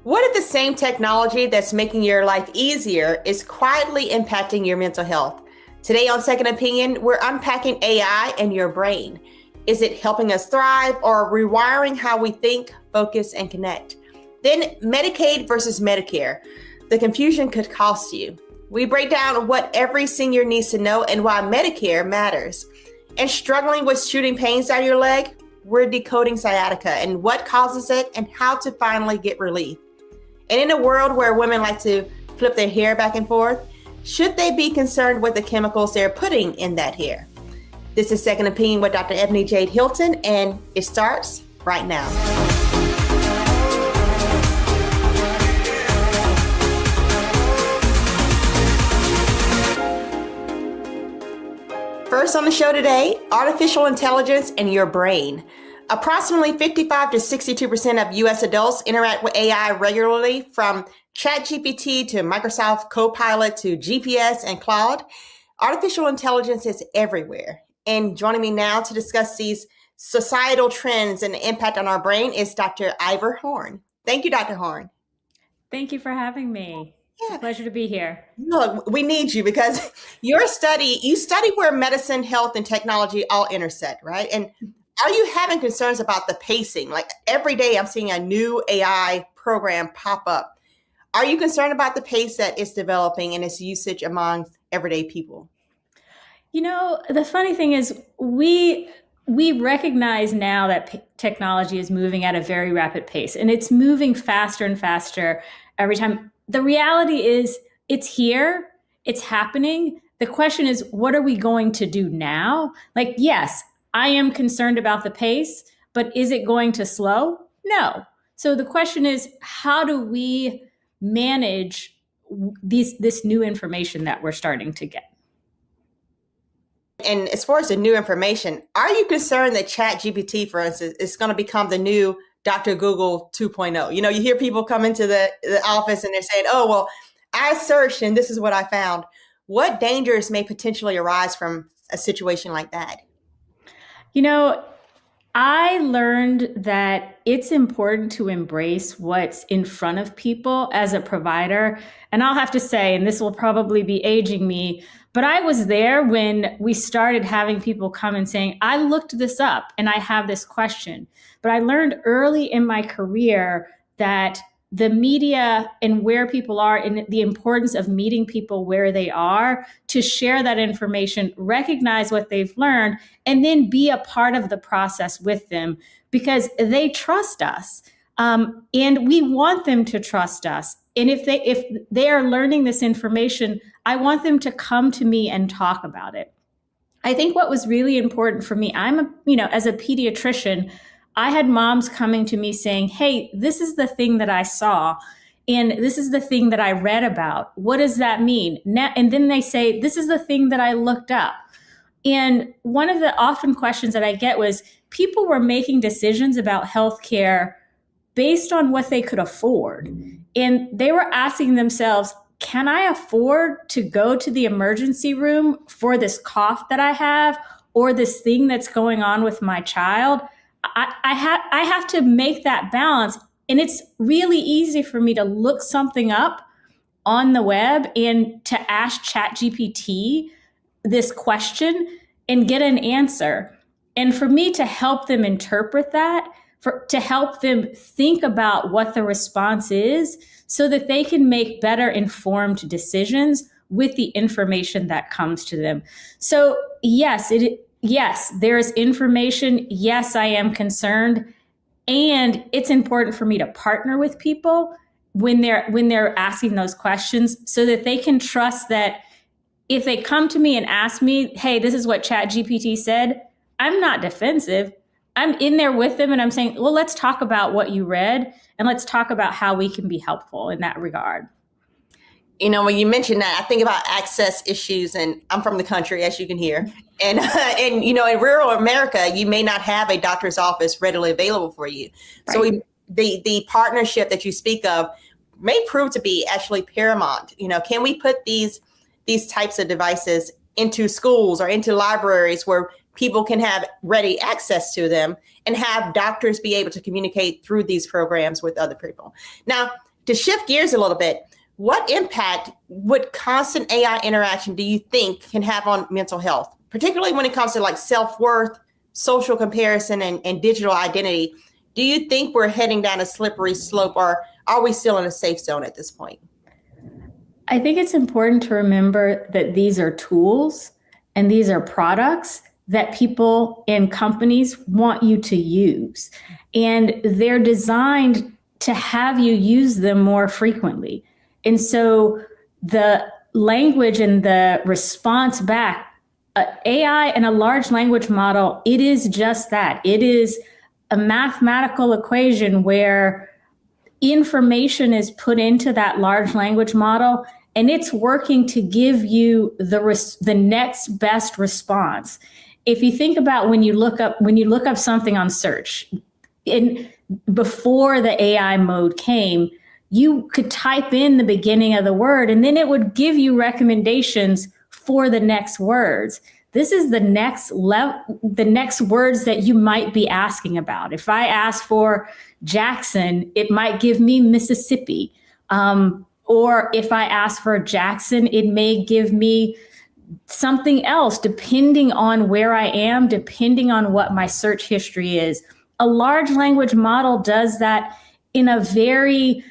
What if the same technology that's making your life easier is quietly impacting your mental health? Today on Second Opinion, we're unpacking AI and your brain. Is it helping us thrive or rewiring how we think, focus, and connect? Then Medicaid versus Medicare. The confusion could cost you. We break down what every senior needs to know and why Medicare matters. And struggling with shooting pains down your leg? We're decoding sciatica and what causes it and how to finally get relief. And in a world where women like to flip their hair back and forth, should they be concerned with the chemicals they're putting in that hair? This is Second Opinion with Dr. Ebony Jade Hilton, and it starts right now. First on the show today, artificial intelligence and your brain. Approximately 55 to 62% of U.S. adults interact with AI regularly, from ChatGPT to Microsoft Copilot to GPS and Claude. Artificial intelligence is everywhere. And joining me now to discuss these societal trends and the impact on our brain is Dr. Ivor Horn. Thank you, Dr. Horn. Thank you for having me. It's a pleasure to be here. Look, we need you because you study where medicine, health, and technology all intersect, right? And are you having concerns about the pacing? Like every day I'm seeing a new AI program pop up. Are you concerned about the pace that it's developing and its usage among everyday people? You know, the funny thing is we recognize now that technology is moving at a very rapid pace, and it's moving faster and faster every time. The reality is it's here, it's happening. The question is, what are we going to do now? Like, yes, I am concerned about the pace, but is it going to slow? No. So the question is, how do we manage this new information that we're starting to get? And as far as the new information, are you concerned that ChatGPT, for instance, is going to become the new Dr. Google 2.0? You know, you hear people come into the office and they're saying, oh, well, I searched and this is what I found. What dangers may potentially arise from a situation like that? You know, I learned that it's important to embrace what's in front of people as a provider. And I'll have to say, and this will probably be aging me, but I was there when we started having people come and saying, I looked this up and I have this question. But I learned early in my career that the media and where people are, and the importance of meeting people where they are, to share that information, recognize what they've learned, and then be a part of the process with them because they trust us. And we want them to trust us. And if they are learning this information, I want them to come to me and talk about it. I think what was really important for me, as a pediatrician, I had moms coming to me saying, hey, this is the thing that I saw, and this is the thing that I read about. What does that mean? And then they say, this is the thing that I looked up. And one of the often questions that I get was, people were making decisions about healthcare based on what they could afford. And they were asking themselves, can I afford to go to the emergency room for this cough that I have, or this thing that's going on with my child? I have to make that balance. And it's really easy for me to look something up on the web and to ask ChatGPT this question and get an answer. And for me to help them interpret that, to help them think about what the response is so that they can make better informed decisions with the information that comes to them. So yes, there's information. Yes, I am concerned. And it's important for me to partner with people when they're asking those questions so that they can trust that if they come to me and ask me, hey, this is what ChatGPT said, I'm not defensive. I'm in there with them and I'm saying, well, let's talk about what you read and let's talk about how we can be helpful in that regard. You know, when you mention that, I think about access issues, and I'm from the country, as you can hear. And you know, in rural America, you may not have a doctor's office readily available for you. Right. So the partnership that you speak of may prove to be actually paramount. You know, can we put these types of devices into schools or into libraries where people can have ready access to them and have doctors be able to communicate through these programs with other people? Now, To shift gears a little bit, what impact would constant AI interaction do you think can have on mental health, particularly when it comes to like self-worth, social comparison, and digital identity? Do you think we're heading down a slippery slope, or are we still in a safe zone at this point? I think it's important to remember that these are tools and these are products that people and companies want you to use. And they're designed to have you use them more frequently. And so the language and the response back, AI and a large language model, it is just that. It is a mathematical equation where information is put into that large language model, and it's working to give you the next best response. If you think about when you look up something on search, before the AI mode came, you could type in the beginning of the word and then it would give you recommendations for the next words. This is the next words that you might be asking about. If I ask for Jackson, it might give me Mississippi. Or if I ask for Jackson, it may give me something else, depending on where I am, depending on what my search history is. A large language model does that in a very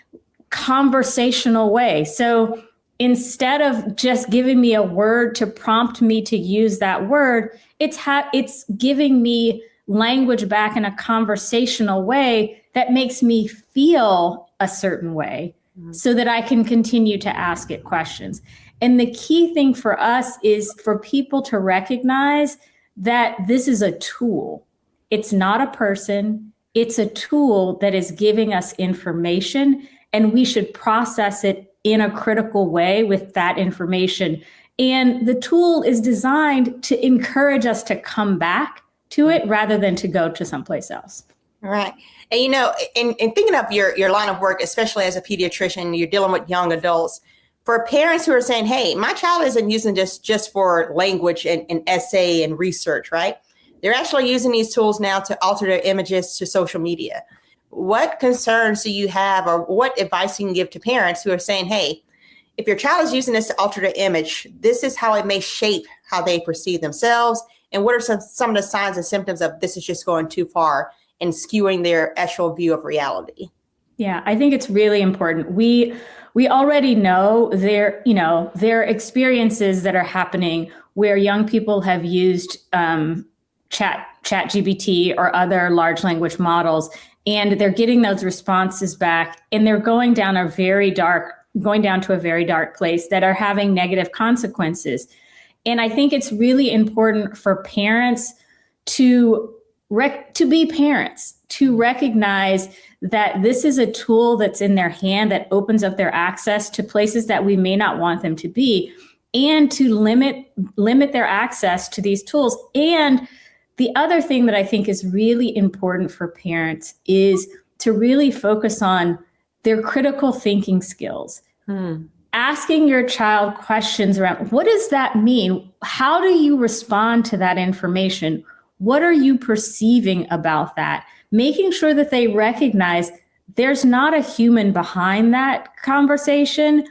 conversational way. So instead of just giving me a word to prompt me to use that word, it's giving me language back in a conversational way that makes me feel a certain way, so that I can continue to ask it questions. And the key thing for us is for people to recognize that this is a tool. It's not a person. It's a tool that is giving us information, and we should process it in a critical way with that information. And the tool is designed to encourage us to come back to it rather than to go to someplace else. All right. And, you know, in thinking of your line of work, especially as a pediatrician, you're dealing with young adults. For parents who are saying, hey, my child isn't using this just for language and essay and research, right? They're actually using these tools now to alter their images to social media. What concerns do you have, or what advice you can give to parents who are saying, hey, if your child is using this to alter their image, this is how it may shape how they perceive themselves? And what are some of the signs and symptoms of this is just going too far and skewing their actual view of reality? Yeah, I think it's really important. We already know there are experiences that are happening where young people have used ChatGPT or other large language models, and they're getting those responses back, and they're going down to a very dark place that are having negative consequences. And I think it's really important for parents to be parents, to recognize that this is a tool that's in their hand that opens up their access to places that we may not want them to be, and to limit their access to these tools. And the other thing that I think is really important for parents is to really focus on their critical thinking skills. Asking your child questions around, what does that mean? How do you respond to that information? What are you perceiving about that? Making sure that they recognize there's not a human behind that conversation,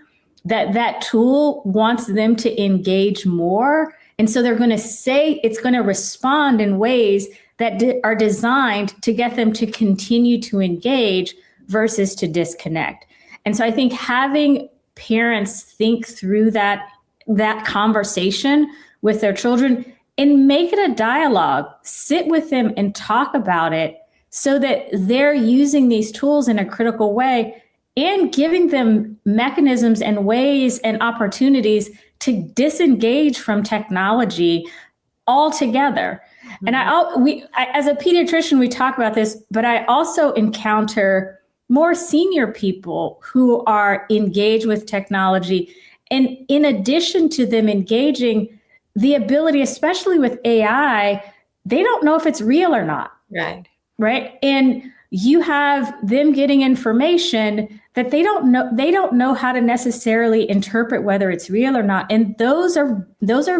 that tool wants them to engage more. And so they're going to say it's going to respond in ways that are designed to get them to continue to engage versus to disconnect. And so I think having parents think through that conversation with their children and make it a dialogue, sit with them and talk about it so that they're using these tools in a critical way and giving them mechanisms and ways and opportunities to disengage from technology altogether. And as a pediatrician, we talk about this, but I also encounter more senior people who are engaged with technology. And in addition to them engaging, the ability, especially with AI, they don't know if it's real or not. Right. And you have them getting information that they don't know how to necessarily interpret whether it's real or not. And those are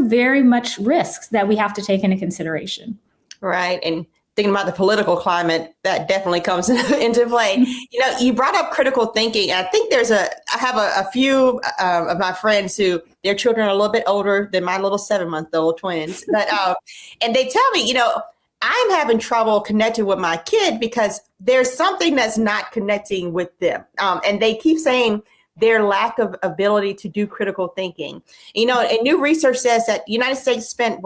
very much risks that we have to take into consideration. Right. And thinking about the political climate, that definitely comes into play. You know, you brought up critical thinking. I think I have a few of my friends who their children are a little bit older than my little 7-month-old twins, but and they tell me, you know, I'm having trouble connecting with my kid because there's something that's not connecting with them, and they keep saying their lack of ability to do critical thinking. You know, and new research says that the United States spent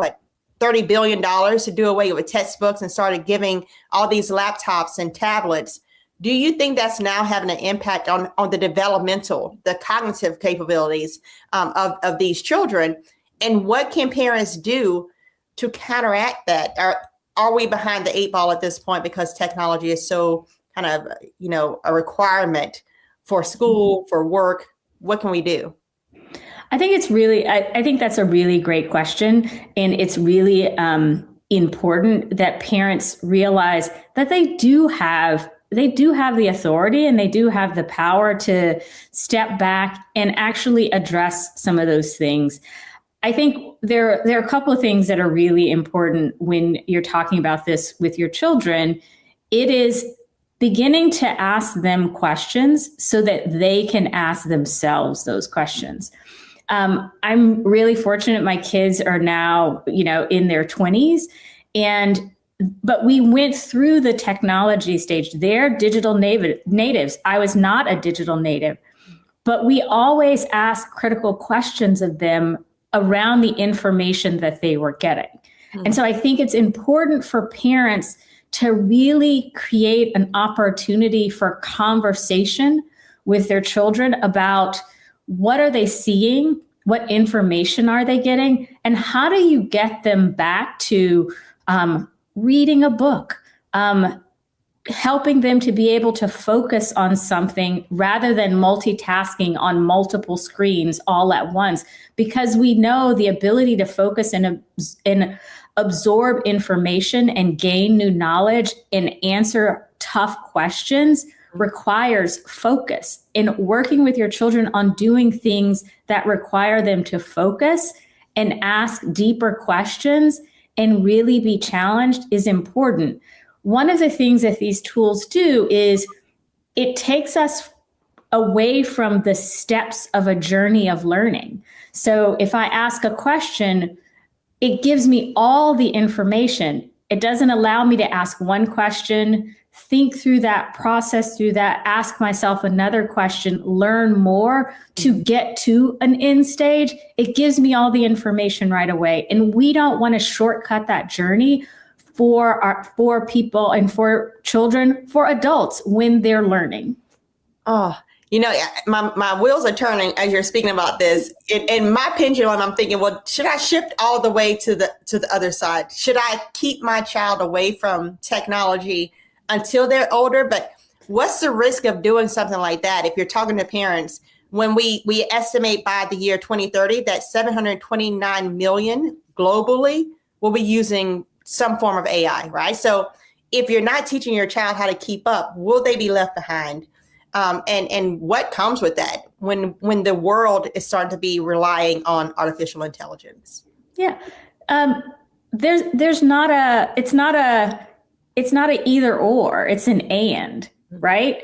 $30 billion to do away with textbooks and started giving all these laptops and tablets. Do you think that's now having an impact on the the cognitive capabilities of these children? And what can parents do to counteract that? Are we behind the 8 ball at this point because technology is so kind of, you know, a requirement for school, for work? What can we do? I think I think that's a really great question. And it's really important that parents realize that they do have the authority and they do have the power to step back and actually address some of those things. I think there are a couple of things that are really important when you're talking about this with your children. It is beginning to ask them questions so that they can ask themselves those questions. I'm really fortunate. My kids are now, you know, in their 20s, but we went through the technology stage. They're digital natives. I was not a digital native, but we always asked critical questions of them around the information that they were getting. And so I think it's important for parents to really create an opportunity for conversation with their children about what are they seeing, what information are they getting, and how do you get them back to reading a book, helping them to be able to focus on something rather than multitasking on multiple screens all at once, because we know the ability to focus and absorb information and gain new knowledge and answer tough questions requires focus. And working with your children on doing things that require them to focus and ask deeper questions and really be challenged is important. One of the things that these tools do is it takes us away from the steps of a journey of learning. So if I ask a question, it gives me all the information. It doesn't allow me to ask one question, think through that, process through that, ask myself another question, learn more to get to an end stage. It gives me all the information right away. And we don't want to shortcut that journey for people and for children, for adults when they're learning. Oh, you know, my wheels are turning as you're speaking about this. In my pendulum, I'm thinking, well, should I shift all the way to the other side? Should I keep my child away from technology until they're older? But what's the risk of doing something like that? If you're talking to parents, when we estimate by the year 2030 that 729 million globally will be using some form of AI, right? So if you're not teaching your child how to keep up, will they be left behind? And what comes with that when the world is starting to be relying on artificial intelligence? Yeah, it's not a either or, it's an and, right?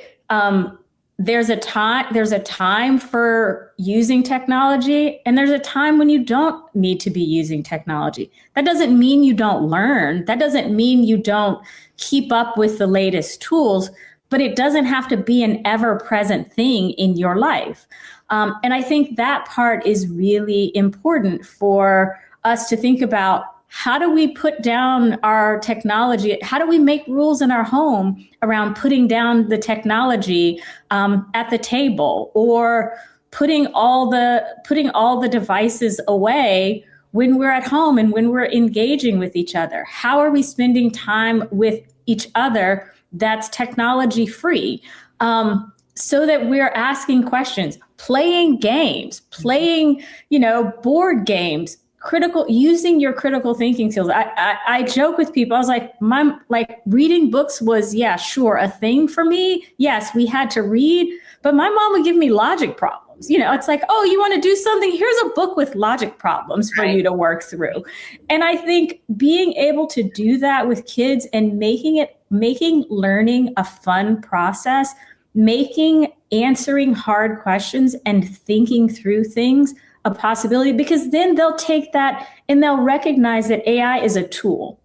There's a time for using technology, and there's a time when you don't need to be using technology. That doesn't mean you don't learn. That doesn't mean you don't keep up with the latest tools, but it doesn't have to be an ever-present thing in your life. And I think that part is really important for us to think about. How do we put down our technology? How do we make rules in our home around putting down the technology at the table, or putting all the devices away when we're at home and when we're engaging with each other? How are we spending time with each other that's technology free, so that we're asking questions, playing games, board games, using your critical thinking skills. I joke with people. I was like, reading books was, a thing for me. Yes, we had to read, but my mom would give me logic problems. problems. It's like, oh, you want to do something? Here's a book with logic problems for you to work through. And I think being able to do that with kids and making learning a fun process, making answering hard questions and thinking through things a possibility, because then they'll take that and they'll recognize that AI is a tool.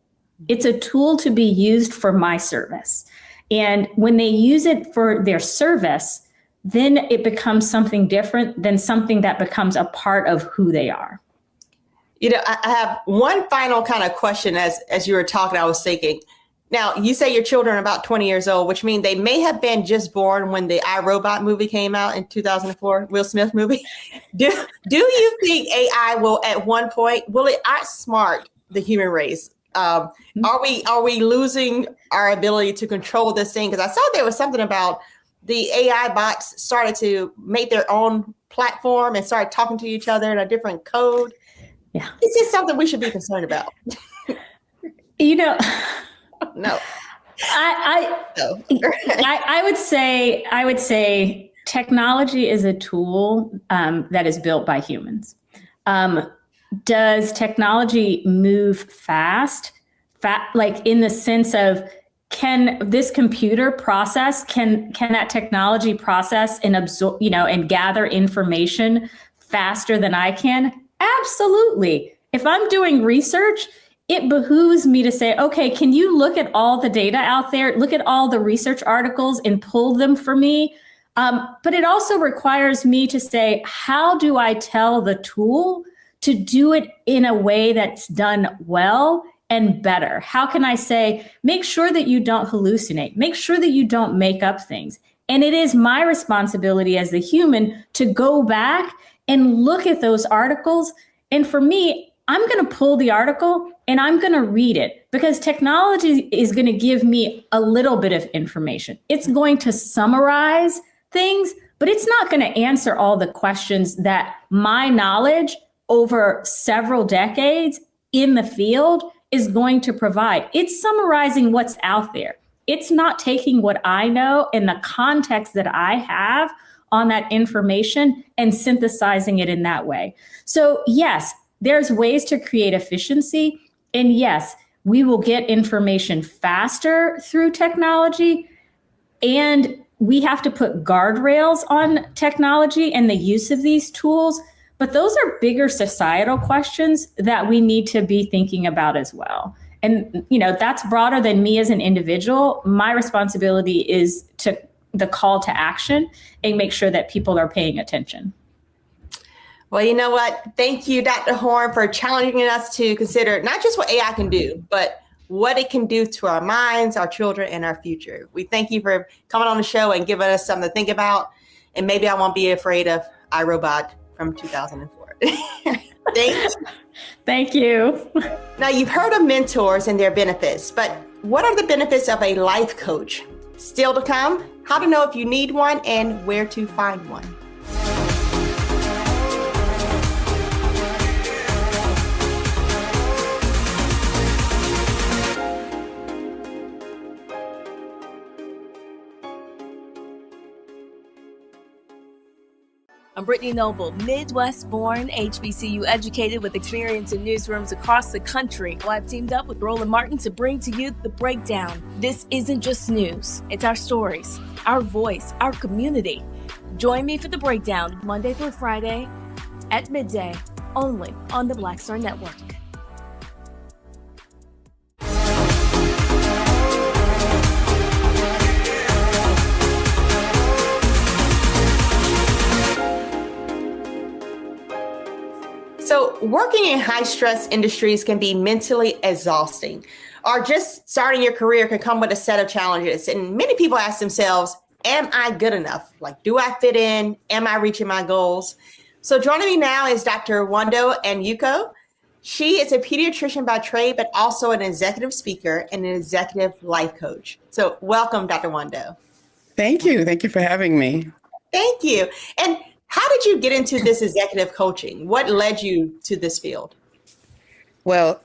It's a tool to be used for my service. And when they use it for their service, then it becomes something different than something that becomes a part of who they are. I have one final kind of question as you were talking, I was thinking. Now, you say your children are about 20 years old, which means they may have been just born when the I, Robot movie came out in 2004, Will Smith movie. Do you think AI will, at one point, will it outsmart the human race? Are we losing our ability to control this thing? Because I saw there was something about the AI bots started to make their own platform and started talking to each other in a different code. Yeah. Is this something we should be concerned about? No. I would say technology is a tool that is built by humans. Does technology move fast? Like in the sense of, can this computer process, can that technology process and absorb, and gather information faster than I can? Absolutely. If I'm doing research, it behooves me to say, okay, can you look at all the data out there, look at all the research articles and pull them for me? But it also requires me to say, how do I tell the tool to do it in a way that's done well and better? How can I say, make sure that you don't hallucinate, make sure that you don't make up things? And it is my responsibility as the human to go back and look at those articles. And for me, I'm going to pull the article and I'm going to read it, because technology is going to give me a little bit of information. It's going to summarize things, but it's not going to answer all the questions that my knowledge over several decades in the field is going to provide. It's summarizing what's out there. It's not taking what I know and the context that I have on that information and synthesizing it in that way. So yes, there's ways to create efficiency. And yes, we will get information faster through technology. And we have to put guardrails on technology and the use of these tools. But those are bigger societal questions that we need to be thinking about as well. And, that's broader than me as an individual. My responsibility is to the call to action and make sure that people are paying attention. Well, you know what? Thank you, Dr. Horn, for challenging us to consider not just what AI can do, but what it can do to our minds, our children, and our future. We thank you for coming on the show and giving us something to think about. And maybe I won't be afraid of iRobot from 2004. Thank you. Thank you. Now, you've heard of mentors and their benefits, but what are the benefits of a life coach? Still to come, how to know if you need one and where to find one. I'm Brittany Noble, Midwest-born, HBCU educated with experience in newsrooms across the country. Well, I've teamed up with Roland Martin to bring to you The Breakdown. This isn't just news. It's our stories, our voice, our community. Join me for The Breakdown, Monday through Friday at midday, only on the Black Star Network. So working in high stress industries can be mentally exhausting, or just starting your career can come with a set of challenges. And many people ask themselves, am I good enough? Like, do I fit in? Am I reaching my goals? So joining me now is Dr. Wando Anyuko. She is a pediatrician by trade, but also an executive speaker and an executive life coach. So welcome, Dr. Wando. Thank you. Thank you for having me. Thank you. And how did you get into this executive coaching? What led you to this field? Well,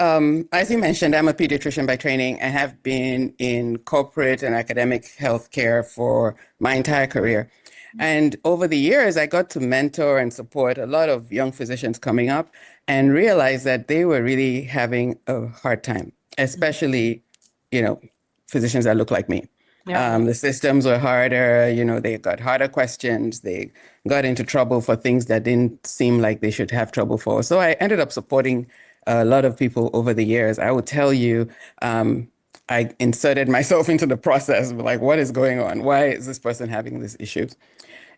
as you mentioned, I'm a pediatrician by training. I have been in corporate and academic healthcare for my entire career. And over the years, I got to mentor and support a lot of young physicians coming up and realized that they were really having a hard time, especially, physicians that look like me. Yeah. The systems were harder, they got harder questions. They got into trouble for things that didn't seem like they should have trouble for. So I ended up supporting a lot of people over the years. I would tell you, I inserted myself into the process, like, what is going on? Why is this person having this issue?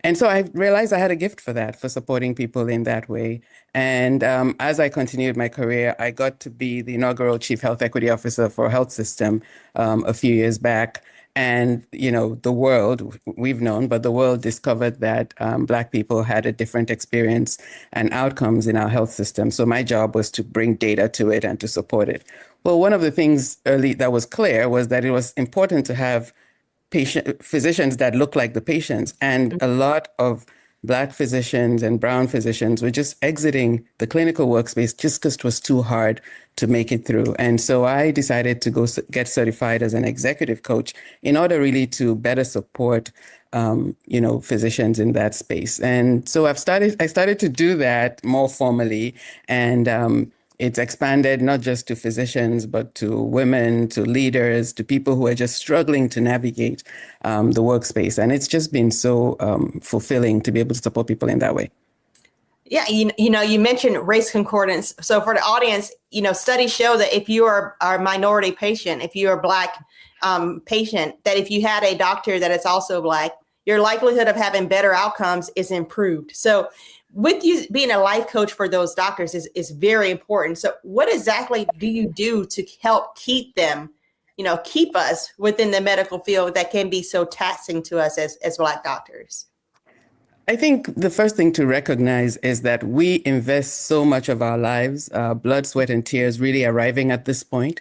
And so I realized I had a gift for that, for supporting people in that way. And as I continued my career, I got to be the inaugural Chief Health Equity Officer for a health system a few years back. And, the world, we've known, but the world discovered that Black people had a different experience and outcomes in our health system. So my job was to bring data to it and to support it. Well, one of the things early that was clear was that it was important to have physicians that look like the patients. And a lot of Black physicians and brown physicians were just exiting the clinical workspace just because it was too hard to make it through. And so I decided to go get certified as an executive coach in order really to better support, physicians in that space. And so I started to do that more formally. And it's expanded not just to physicians, but to women, to leaders, to people who are just struggling to navigate the workspace. And it's just been so fulfilling to be able to support people in that way. Yeah, you mentioned race concordance. So for the audience, studies show that if you are a minority patient, if you're a Black patient, that if you had a doctor that is also Black, your likelihood of having better outcomes is improved. So with you being a life coach for those doctors is very important. So what exactly do you do to help keep them, keep us within the medical field that can be so taxing to us as Black doctors? I think the first thing to recognize is that we invest so much of our lives, blood, sweat, and tears really arriving at this point.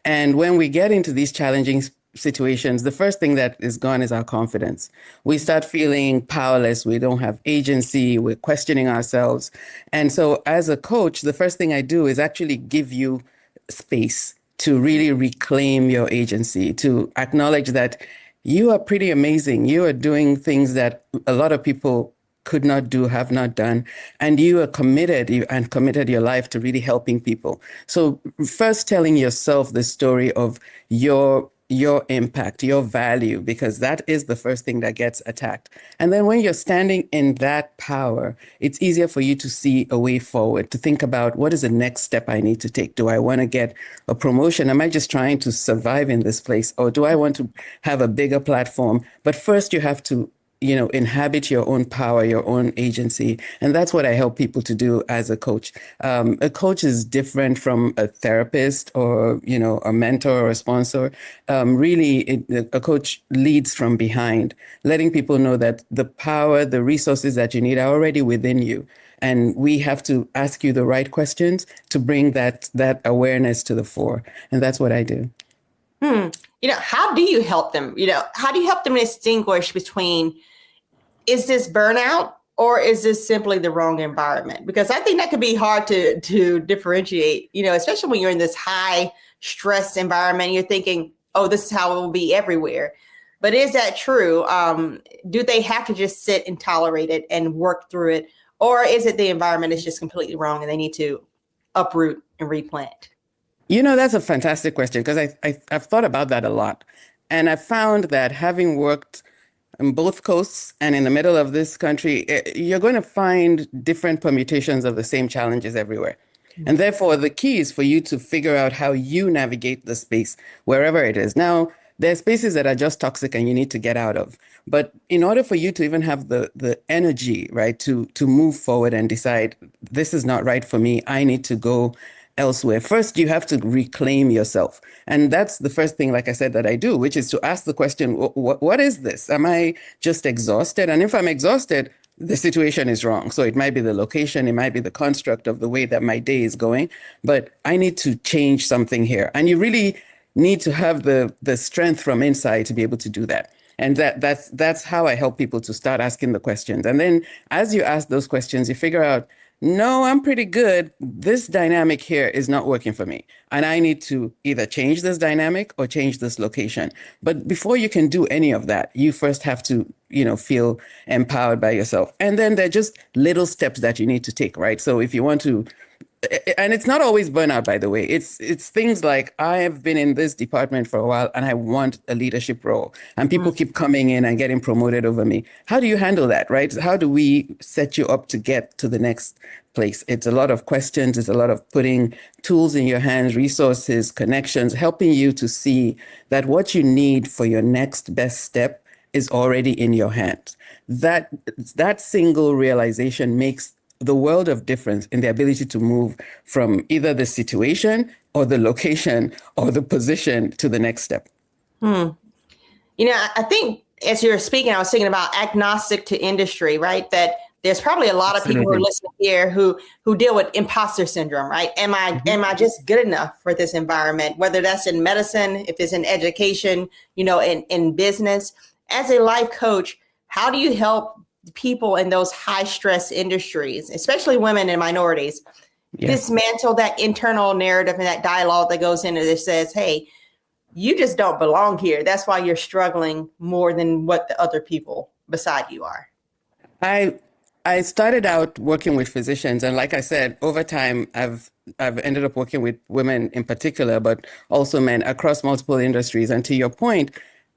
And when we get into these challenging situations, the first thing that is gone is our confidence. We start feeling powerless. We don't have agency. We're questioning ourselves. And so as a coach, the first thing I do is actually give you space to really reclaim your agency, to acknowledge that you are pretty amazing. You are doing things that a lot of people could not do, have not done, and you are committed your life to really helping people. So first telling yourself the story of your impact, your value, because that is the first thing that gets attacked. And then when you're standing in that power, it's easier for you to see a way forward, to think about what is the next step I need to take. Do I want to get a promotion? Am I just trying to survive in this place? Or do I want to have a bigger platform? But first you have to inhabit your own power, your own agency. And that's what I help people to do as a coach. A coach is different from a therapist or, a mentor or a sponsor. A coach leads from behind, letting people know that the power, the resources that you need are already within you. And we have to ask you the right questions to bring that awareness to the fore. And that's what I do. How do you help them? How do you help them distinguish between, is this burnout or is this simply the wrong environment? Because I think that could be hard to differentiate, especially when you're in this high stress environment. You're thinking, oh, this is how it will be everywhere. But is that true? Do they have to just sit and tolerate it and work through it? Or is it the environment is just completely wrong and they need to uproot and replant? That's a fantastic question, because I've thought about that a lot. And I've found that having worked on both coasts and in the middle of this country, you're going to find different permutations of the same challenges everywhere. And therefore, the key is for you to figure out how you navigate the space, wherever it is. Now, there are spaces that are just toxic and you need to get out of. But in order for you to even have the energy, right, to move forward and decide, this is not right for me, I need to go elsewhere. First, you have to reclaim yourself. And that's the first thing, like I said, that I do, which is to ask the question, what is this? Am I just exhausted? And if I'm exhausted, the situation is wrong. So it might be the location, it might be the construct of the way that my day is going, but I need to change something here. And you really need to have the strength from inside to be able to do that. And that's how I help people to start asking the questions. And then as you ask those questions, you figure out, no, I'm pretty good. This dynamic here is not working for me. And I need to either change this dynamic or change this location. But before you can do any of that, you first have to, feel empowered by yourself. And then there are just little steps that you need to take, right? So if you want to, and it's not always burnout, by the way. It's things like, I have been in this department for a while and I want a leadership role, and people keep coming in and getting promoted over me. How do you handle that, right? How do we set you up to get to the next place? It's a lot of questions. It's a lot of putting tools in your hands, resources, connections, helping you to see that what you need for your next best step is already in your hands. That single realization makes the world of difference in the ability to move from either the situation or the location or the position to the next step. I think as you're speaking, I was thinking about agnostic to industry, right? That there's probably a lot of people who are listening here who deal with imposter syndrome, right? Am I just good enough for this environment? Whether that's in medicine, if it's in education, in business. As a life coach, how do you help people in those high stress industries, especially women and minorities, dismantle that internal narrative and that dialogue that goes into this says, hey, you just don't belong here. That's why you're struggling more than what the other people beside you are. I started out working with physicians, and like I said, over time, I've ended up working with women in particular, but also men across multiple industries. And to your point,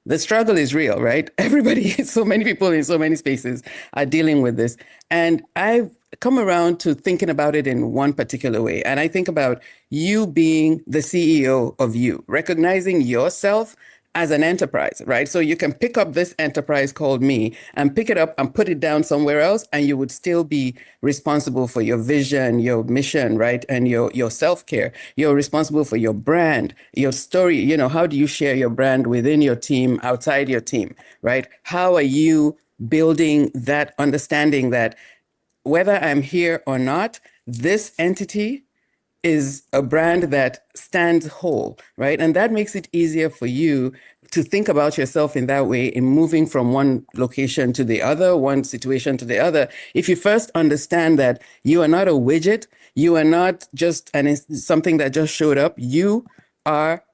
the struggle is real, right? Everybody, so many people in so many spaces are dealing with this. And I've come around to thinking about it in one particular way. And I think about you being the CEO of you, recognizing yourself as an enterprise, right? So you can pick up this enterprise called me and pick it up and put it down somewhere else, and you would still be responsible for your vision, your mission, right? And your self-care. You're responsible for your brand, your story. How do you share your brand within your team, outside your team, right? How are you building that understanding that whether I'm here or not, this entity is a brand that stands whole, right? And that makes it easier for you to think about yourself in that way, in moving from one location to the other, one situation to the other. If you first understand that you are not a widget, you are not just something that just showed up, you are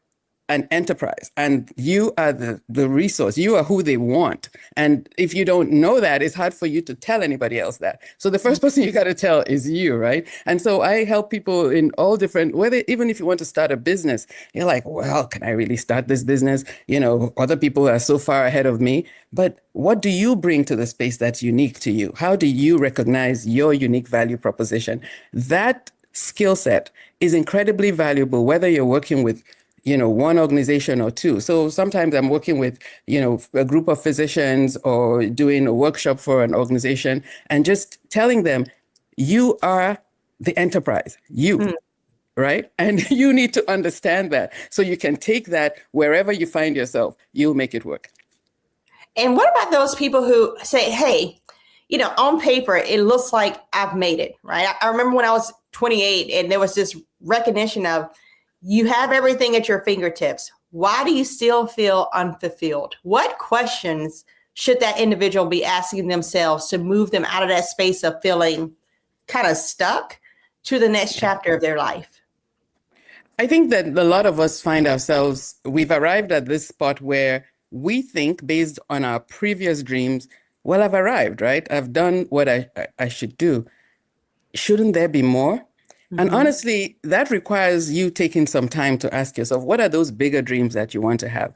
an enterprise, and you are the resource. You are who they want. And if you don't know that, it's hard for you to tell anybody else that. So the first person you got to tell is you, right? And so I help people in all different, even if you want to start a business, you're like, well, can I really start this business? Other people are so far ahead of me. But what do you bring to the space that's unique to you? How do you recognize your unique value proposition? That skill set is incredibly valuable, whether you're working with one organization or two. So sometimes I'm working with, a group of physicians or doing a workshop for an organization and just telling them, you are the enterprise, right? And you need to understand that so you can take that wherever you find yourself, you'll make it work. And what about those people who say, hey, on paper, it looks like I've made it, right? I remember when I was 28 and there was this recognition of, you have everything at your fingertips. Why do you still feel unfulfilled? What questions should that individual be asking themselves to move them out of that space of feeling kind of stuck to the next chapter of their life? I think that a lot of us find ourselves, we've arrived at this spot where we think, based on our previous dreams, well, I've arrived, right? I've done what I should do. Shouldn't there be more? And honestly, that requires you taking some time to ask yourself, what are those bigger dreams that you want to have?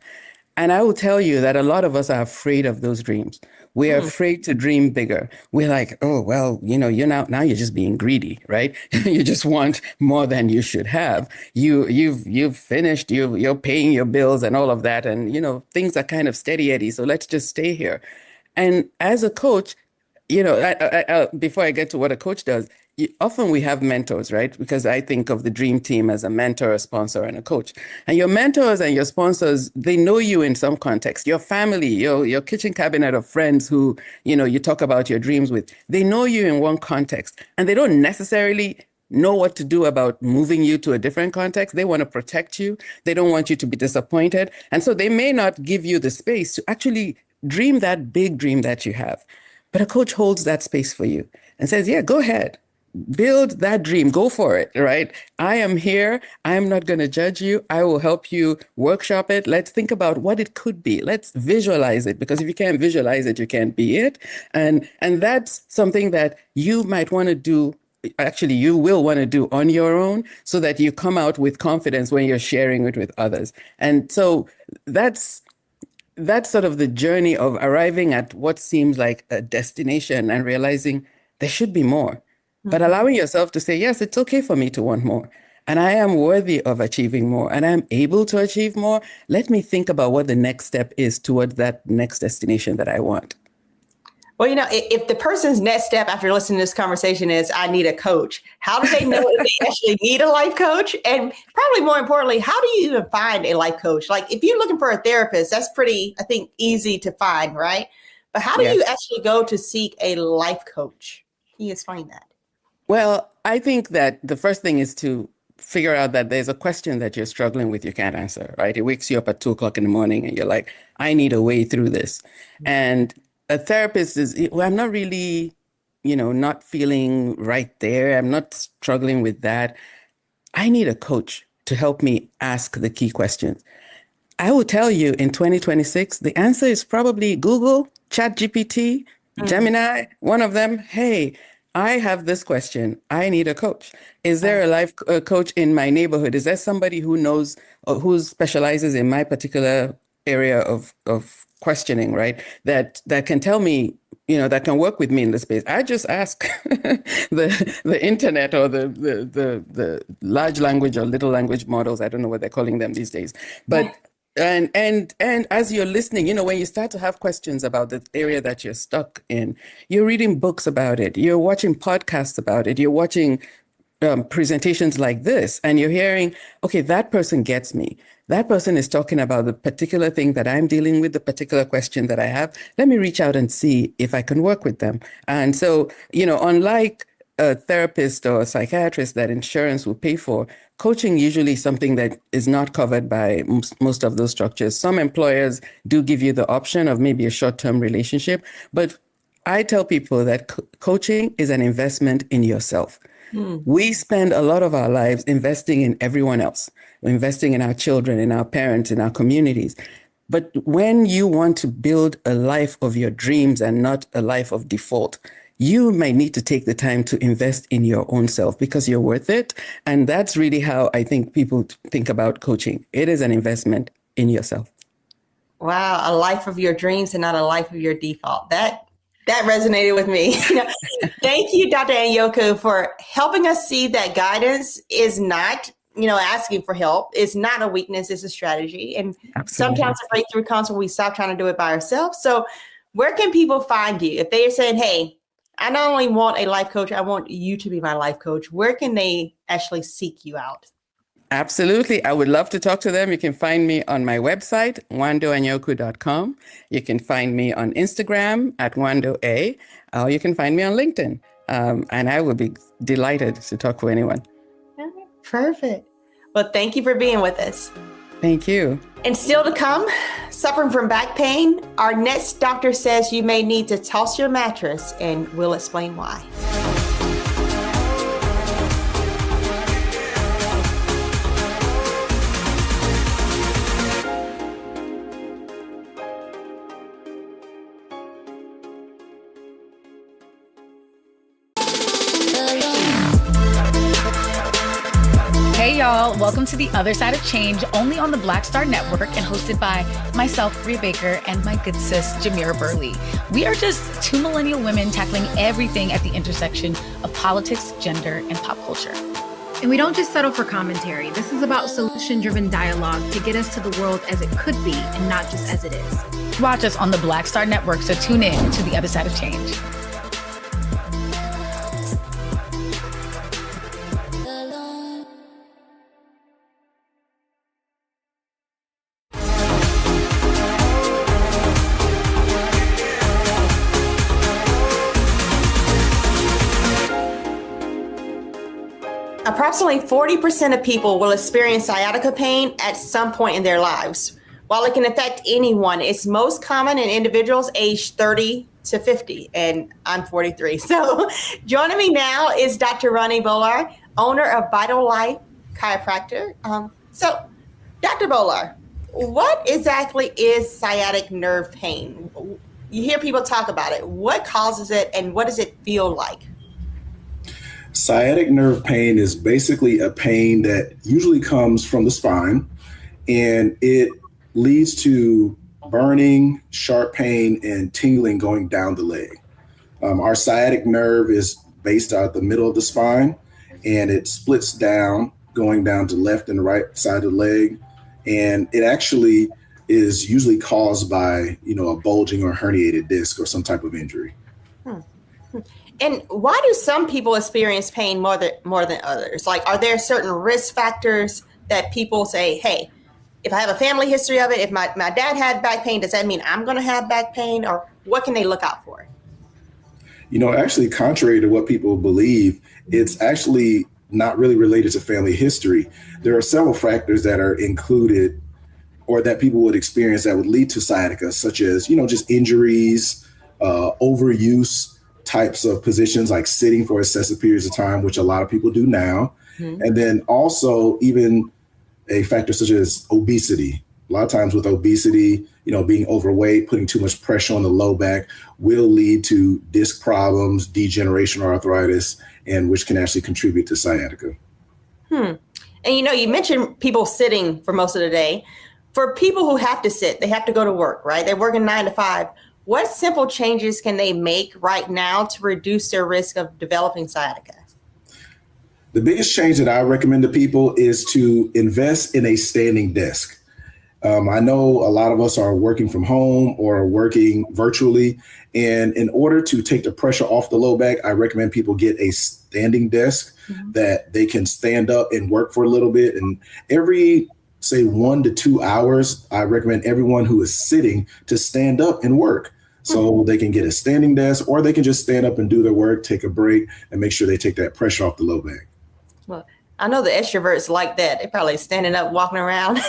And I will tell you that a lot of us are afraid of those dreams. We are afraid to dream bigger. We're like, oh, well, you're now you're just being greedy, right? You just want more than you should have. You've finished, you're paying your bills and all of that. And, things are kind of steady Eddie. So let's just stay here. And as a coach, before I get to what a coach does, often we have mentors, right? Because I think of the dream team as a mentor, a sponsor, and a coach. And your mentors and your sponsors, they know you in some context. Your family, your kitchen cabinet of friends who, you talk about your dreams with, they know you in one context. And they don't necessarily know what to do about moving you to a different context. They want to protect you. They don't want you to be disappointed. And so they may not give you the space to actually dream that big dream that you have. But a coach holds that space for you and says, yeah, go ahead. build that dream. Go for it, right? I am here. I'm not going to judge you. I will help you workshop it. Let's think about what it could be. Let's visualize it, because if you can't visualize it, you can't be it. And that's something that you might want to do. Actually, you will want to do on your own, so that you come out with confidence when you're sharing it with others. And so that's sort of the journey of arriving at what seems like a destination and realizing there should be more, but allowing yourself to say, yes, it's okay for me to want more. And I am worthy of achieving more, and I'm able to achieve more. Let me think about what the next step is towards that next destination that I want. Well, if the person's next step after listening to this conversation is, I need a coach, how do they know if they actually need a life coach? And probably more importantly, how do you even find a life coach? Like, if you're looking for a therapist, that's pretty, I think, easy to find, right? But how do you actually go to seek a life coach? Can you explain that? Well, I think that the first thing is to figure out that there's a question that you're struggling with, you can't answer, right? It wakes you up at 2:00 in the morning and you're like, I need a way through this. And a therapist is, well, I'm not really, not feeling right there. I'm not struggling with that. I need a coach to help me ask the key questions. I will tell you, in 2026, the answer is probably Google, ChatGPT, Gemini, one of them. Hey, I have this question. I need a coach. Is there a life coach in my neighborhood? Is there somebody who knows or who specializes in my particular area of questioning, right? That can tell me, that can work with me in the space. I just ask the internet or the large language or little language models. I don't know what they're calling them these days. But and as you're listening, when you start to have questions about the area that you're stuck in, you're reading books about it, you're watching podcasts about it, you're watching presentations like this, and you're hearing, okay, that person gets me. That person is talking about the particular thing that I'm dealing with, the particular question that I have. Let me reach out and see if I can work with them. And so, unlike a therapist or a psychiatrist that insurance will pay for, coaching usually something that is not covered by most of those structures. Some employers do give you the option of maybe a short-term relationship, but I tell people that coaching is an investment in yourself. We spend a lot of our lives investing in everyone else, investing in our children, in our parents, in our communities. But when you want to build a life of your dreams and not a life of default, you might need to take the time to invest in your own self, because you're worth it. And that's really how I think people think about coaching. It is an investment in yourself. Wow, a life of your dreams and not a life of your default. That resonated with me. Thank you, Dr. Anyoku, for helping us see that guidance is not, asking for help. It's not a weakness, it's a strategy. And sometimes the breakthrough comes when we stop trying to do it by ourselves. So where can people find you? If they are saying, hey, I not only want a life coach, I want you to be my life coach, where can they actually seek you out? Absolutely. I would love to talk to them. You can find me on my website, wandoanyoku.com. You can find me on Instagram at wandoa, or you can find me on LinkedIn. And I would be delighted to talk to anyone. Perfect. Well, thank you for being with us. Thank you. And still to come, suffering from back pain, our next doctor says you may need to toss your mattress, and we'll explain why. Hey y'all, welcome to The Other Side of Change, only on the Black Star Network and hosted by myself, Rhea Baker, and my good sis, Jamira Burley. We are just two millennial women tackling everything at the intersection of politics, gender, and pop culture. And we don't just settle for commentary. This is about solution-driven dialogue to get us to the world as it could be and not just as it is. Watch us on the Black Star Network, so tune in to The Other Side of Change. Approximately 40% of people will experience sciatica pain at some point in their lives. While it can affect anyone, it's most common in individuals aged 30 to 50, and I'm 43. So joining me now is Dr. Ronnie Bolar, owner of Vital Life Chiropractor. So Dr. Bolar, what exactly is sciatic nerve pain? You hear people talk about it. What causes it and what does it feel like? Sciatic nerve pain is basically a pain that usually comes from the spine, and it leads to burning, sharp pain, and tingling going down the leg. Our sciatic nerve is based out the middle of the spine, and it splits down, going down to left and right side of the leg. And it actually is usually caused by, a bulging or herniated disc or some type of injury. And why do some people experience pain more than others? Like, are there certain risk factors that people say, hey, if I have a family history of it, if my dad had back pain, does that mean I'm going to have back pain? Or what can they look out for? Actually, contrary to what people believe, it's actually not really related to family history. There are several factors that are included or that people would experience that would lead to sciatica, such as, just injuries, overuse types of positions like sitting for excessive periods of time, which a lot of people do now. Mm-hmm. And then also even a factor such as obesity. A lot of times with obesity, being overweight, putting too much pressure on the low back will lead to disc problems, degeneration or arthritis, and which can actually contribute to sciatica. And you mentioned people sitting for most of the day. For people who have to sit, they have to go to work, right? They're working 9 to 5. What simple changes can they make right now to reduce their risk of developing sciatica? The biggest change that I recommend to people is to invest in a standing desk. I know a lot of us are working from home or working virtually. And in order to take the pressure off the low back, I recommend people get a standing desk that they can stand up and work for a little bit. And every, say, 1 to 2 hours, I recommend everyone who is sitting to stand up and work. So they can get a standing desk, or they can just stand up and do their work, take a break, and make sure they take that pressure off the low back. Well, I know the extroverts like that. They're probably standing up, walking around.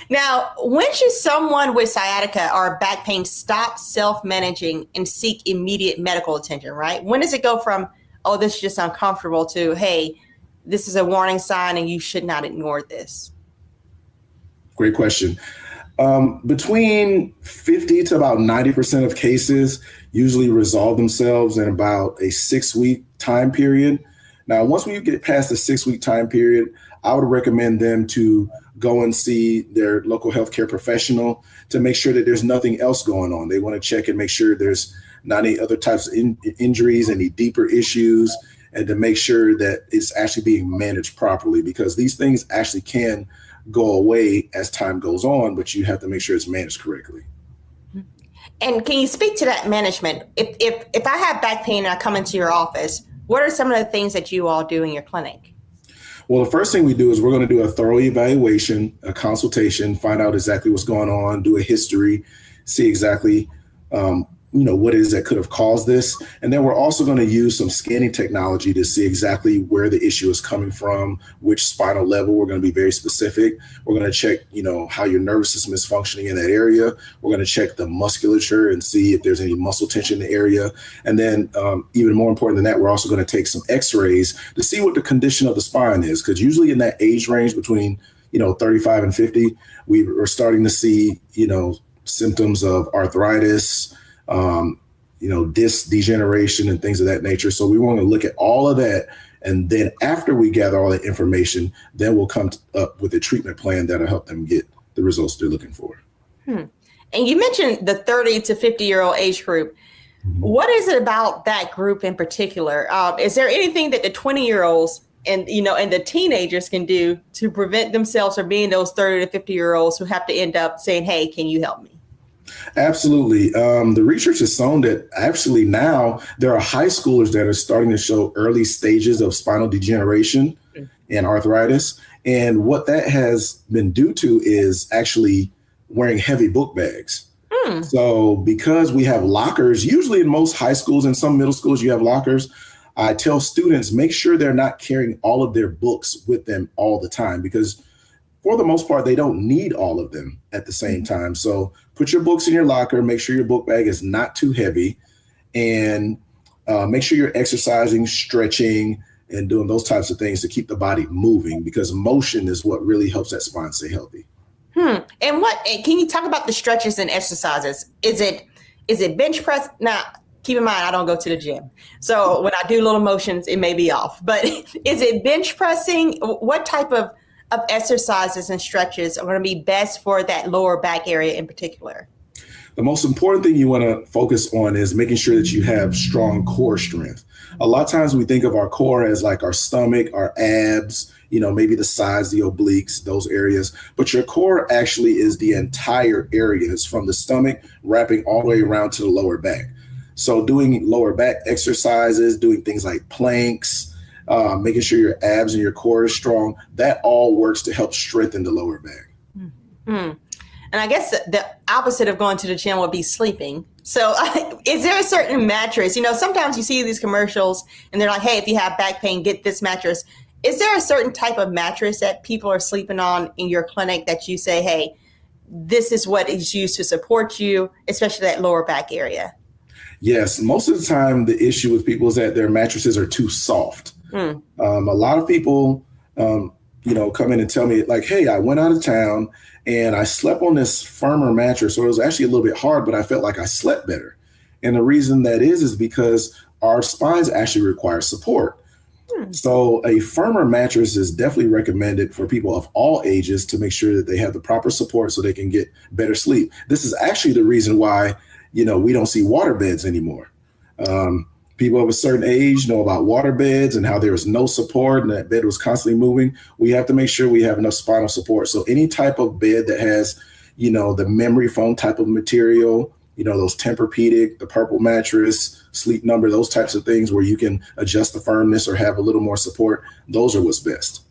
Now, when should someone with sciatica or back pain stop self-managing and seek immediate medical attention, right? When does it go from, oh, this is just uncomfortable to, hey, this is a warning sign and you should not ignore this? Great question. Between 50 to about 90% of cases usually resolve themselves in about a 6-week time period. Now, once we get past the 6-week time period, I would recommend them to go and see their local healthcare professional to make sure that there's nothing else going on. They want to check and make sure there's not any other types of injuries, any deeper issues, and to make sure that it's actually being managed properly, because these things actually can go away as time goes on, but you have to make sure it's managed correctly. And can you speak to that management? If I have back pain and I come into your office, what are some of the things that you all do in your clinic? Well, the first thing we do is we're going to do a thorough evaluation, a consultation, find out exactly what's going on, do a history, see exactly what it is that could have caused this. And then we're also going to use some scanning technology to see exactly where the issue is coming from, which spinal level. We're going to be very specific. We're going to check, how your nervous system is functioning in that area. We're going to check the musculature and see if there's any muscle tension in the area. And then even more important than that, we're also going to take some x-rays to see what the condition of the spine is. Because usually in that age range between, 35 and 50, we are starting to see, symptoms of arthritis, disc degeneration and things of that nature. So we want to look at all of that. And then after we gather all that information, then we'll come up with a treatment plan that'll help them get the results they're looking for. And you mentioned the 30 to 50-year-old age group. What is it about that group in particular? Is there anything that the 20-year-olds and the teenagers can do to prevent themselves from being those 30 to 50-year-olds who have to end up saying, hey, can you help me? Absolutely. The research has shown that actually now there are high schoolers that are starting to show early stages of spinal degeneration and arthritis. And what that has been due to is actually wearing heavy book bags. So because we have lockers, usually in most high schools and some middle schools, you have lockers. I tell students, make sure they're not carrying all of their books with them all the time, because for the most part, they don't need all of them at the same time. So put your books in your locker, make sure your book bag is not too heavy, and make sure you're exercising, stretching, and doing those types of things to keep the body moving, because motion is what really helps that spine stay healthy. And can you talk about the stretches and exercises? Is it bench press? Now, keep in mind, I don't go to the gym. So when I do little motions, it may be off. But is it bench pressing? What type of exercises and stretches are going to be best for that lower back area in particular? The most important thing you want to focus on is making sure that you have strong core strength. A lot of times we think of our core as like our stomach, our abs, maybe the sides, the obliques, those areas. But your core actually is the entire area. It's from the stomach wrapping all the way around to the lower back. So doing lower back exercises, doing things like planks, making sure your abs and your core is strong, that all works to help strengthen the lower back. Mm-hmm. And I guess the opposite of going to the gym would be sleeping. So is there a certain mattress? Sometimes you see these commercials and they're like, hey, if you have back pain, get this mattress. Is there a certain type of mattress that people are sleeping on in your clinic that you say, hey, this is what is used to support you, especially that lower back area? Yes. Most of the time, the issue with people is that their mattresses are too soft. A lot of people, come in and tell me like, hey, I went out of town and I slept on this firmer mattress, or it was actually a little bit hard, but I felt like I slept better. And the reason that is because our spines actually require support. So a firmer mattress is definitely recommended for people of all ages to make sure that they have the proper support so they can get better sleep. This is actually the reason why, we don't see water beds anymore. People of a certain age know about water beds and how there was no support and that bed was constantly moving. We have to make sure we have enough spinal support. So any type of bed that has, the memory foam type of material, those Tempur-Pedic, the purple mattress, Sleep Number, those types of things where you can adjust the firmness or have a little more support, those are what's best.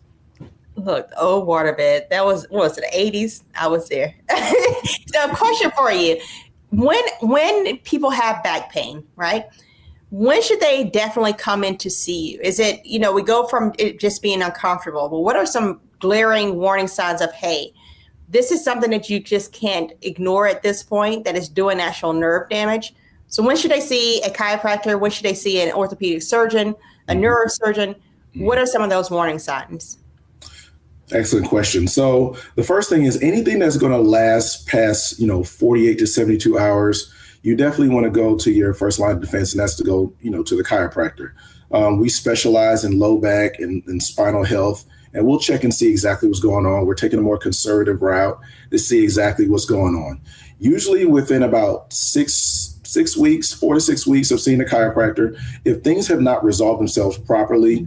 Look, the old water bed, that was, what was it, the 80s? I was there. So a question for you. When people have back pain, right? When should they definitely come in to see you? Is it, we go from it just being uncomfortable, but what are some glaring warning signs of, hey, this is something that you just can't ignore at this point that is doing actual nerve damage? So when should they see a chiropractor? When should they see an orthopedic surgeon, a neurosurgeon? What are some of those warning signs? Excellent question. So the first thing is anything that's going to last past, 48 to 72 hours, you definitely want to go to your first line of defense, and that's to go, to the chiropractor. We specialize in low back and spinal health, and we'll check and see exactly what's going on. We're taking a more conservative route to see exactly what's going on. Usually within about 4 to 6 weeks of seeing a chiropractor, if things have not resolved themselves properly,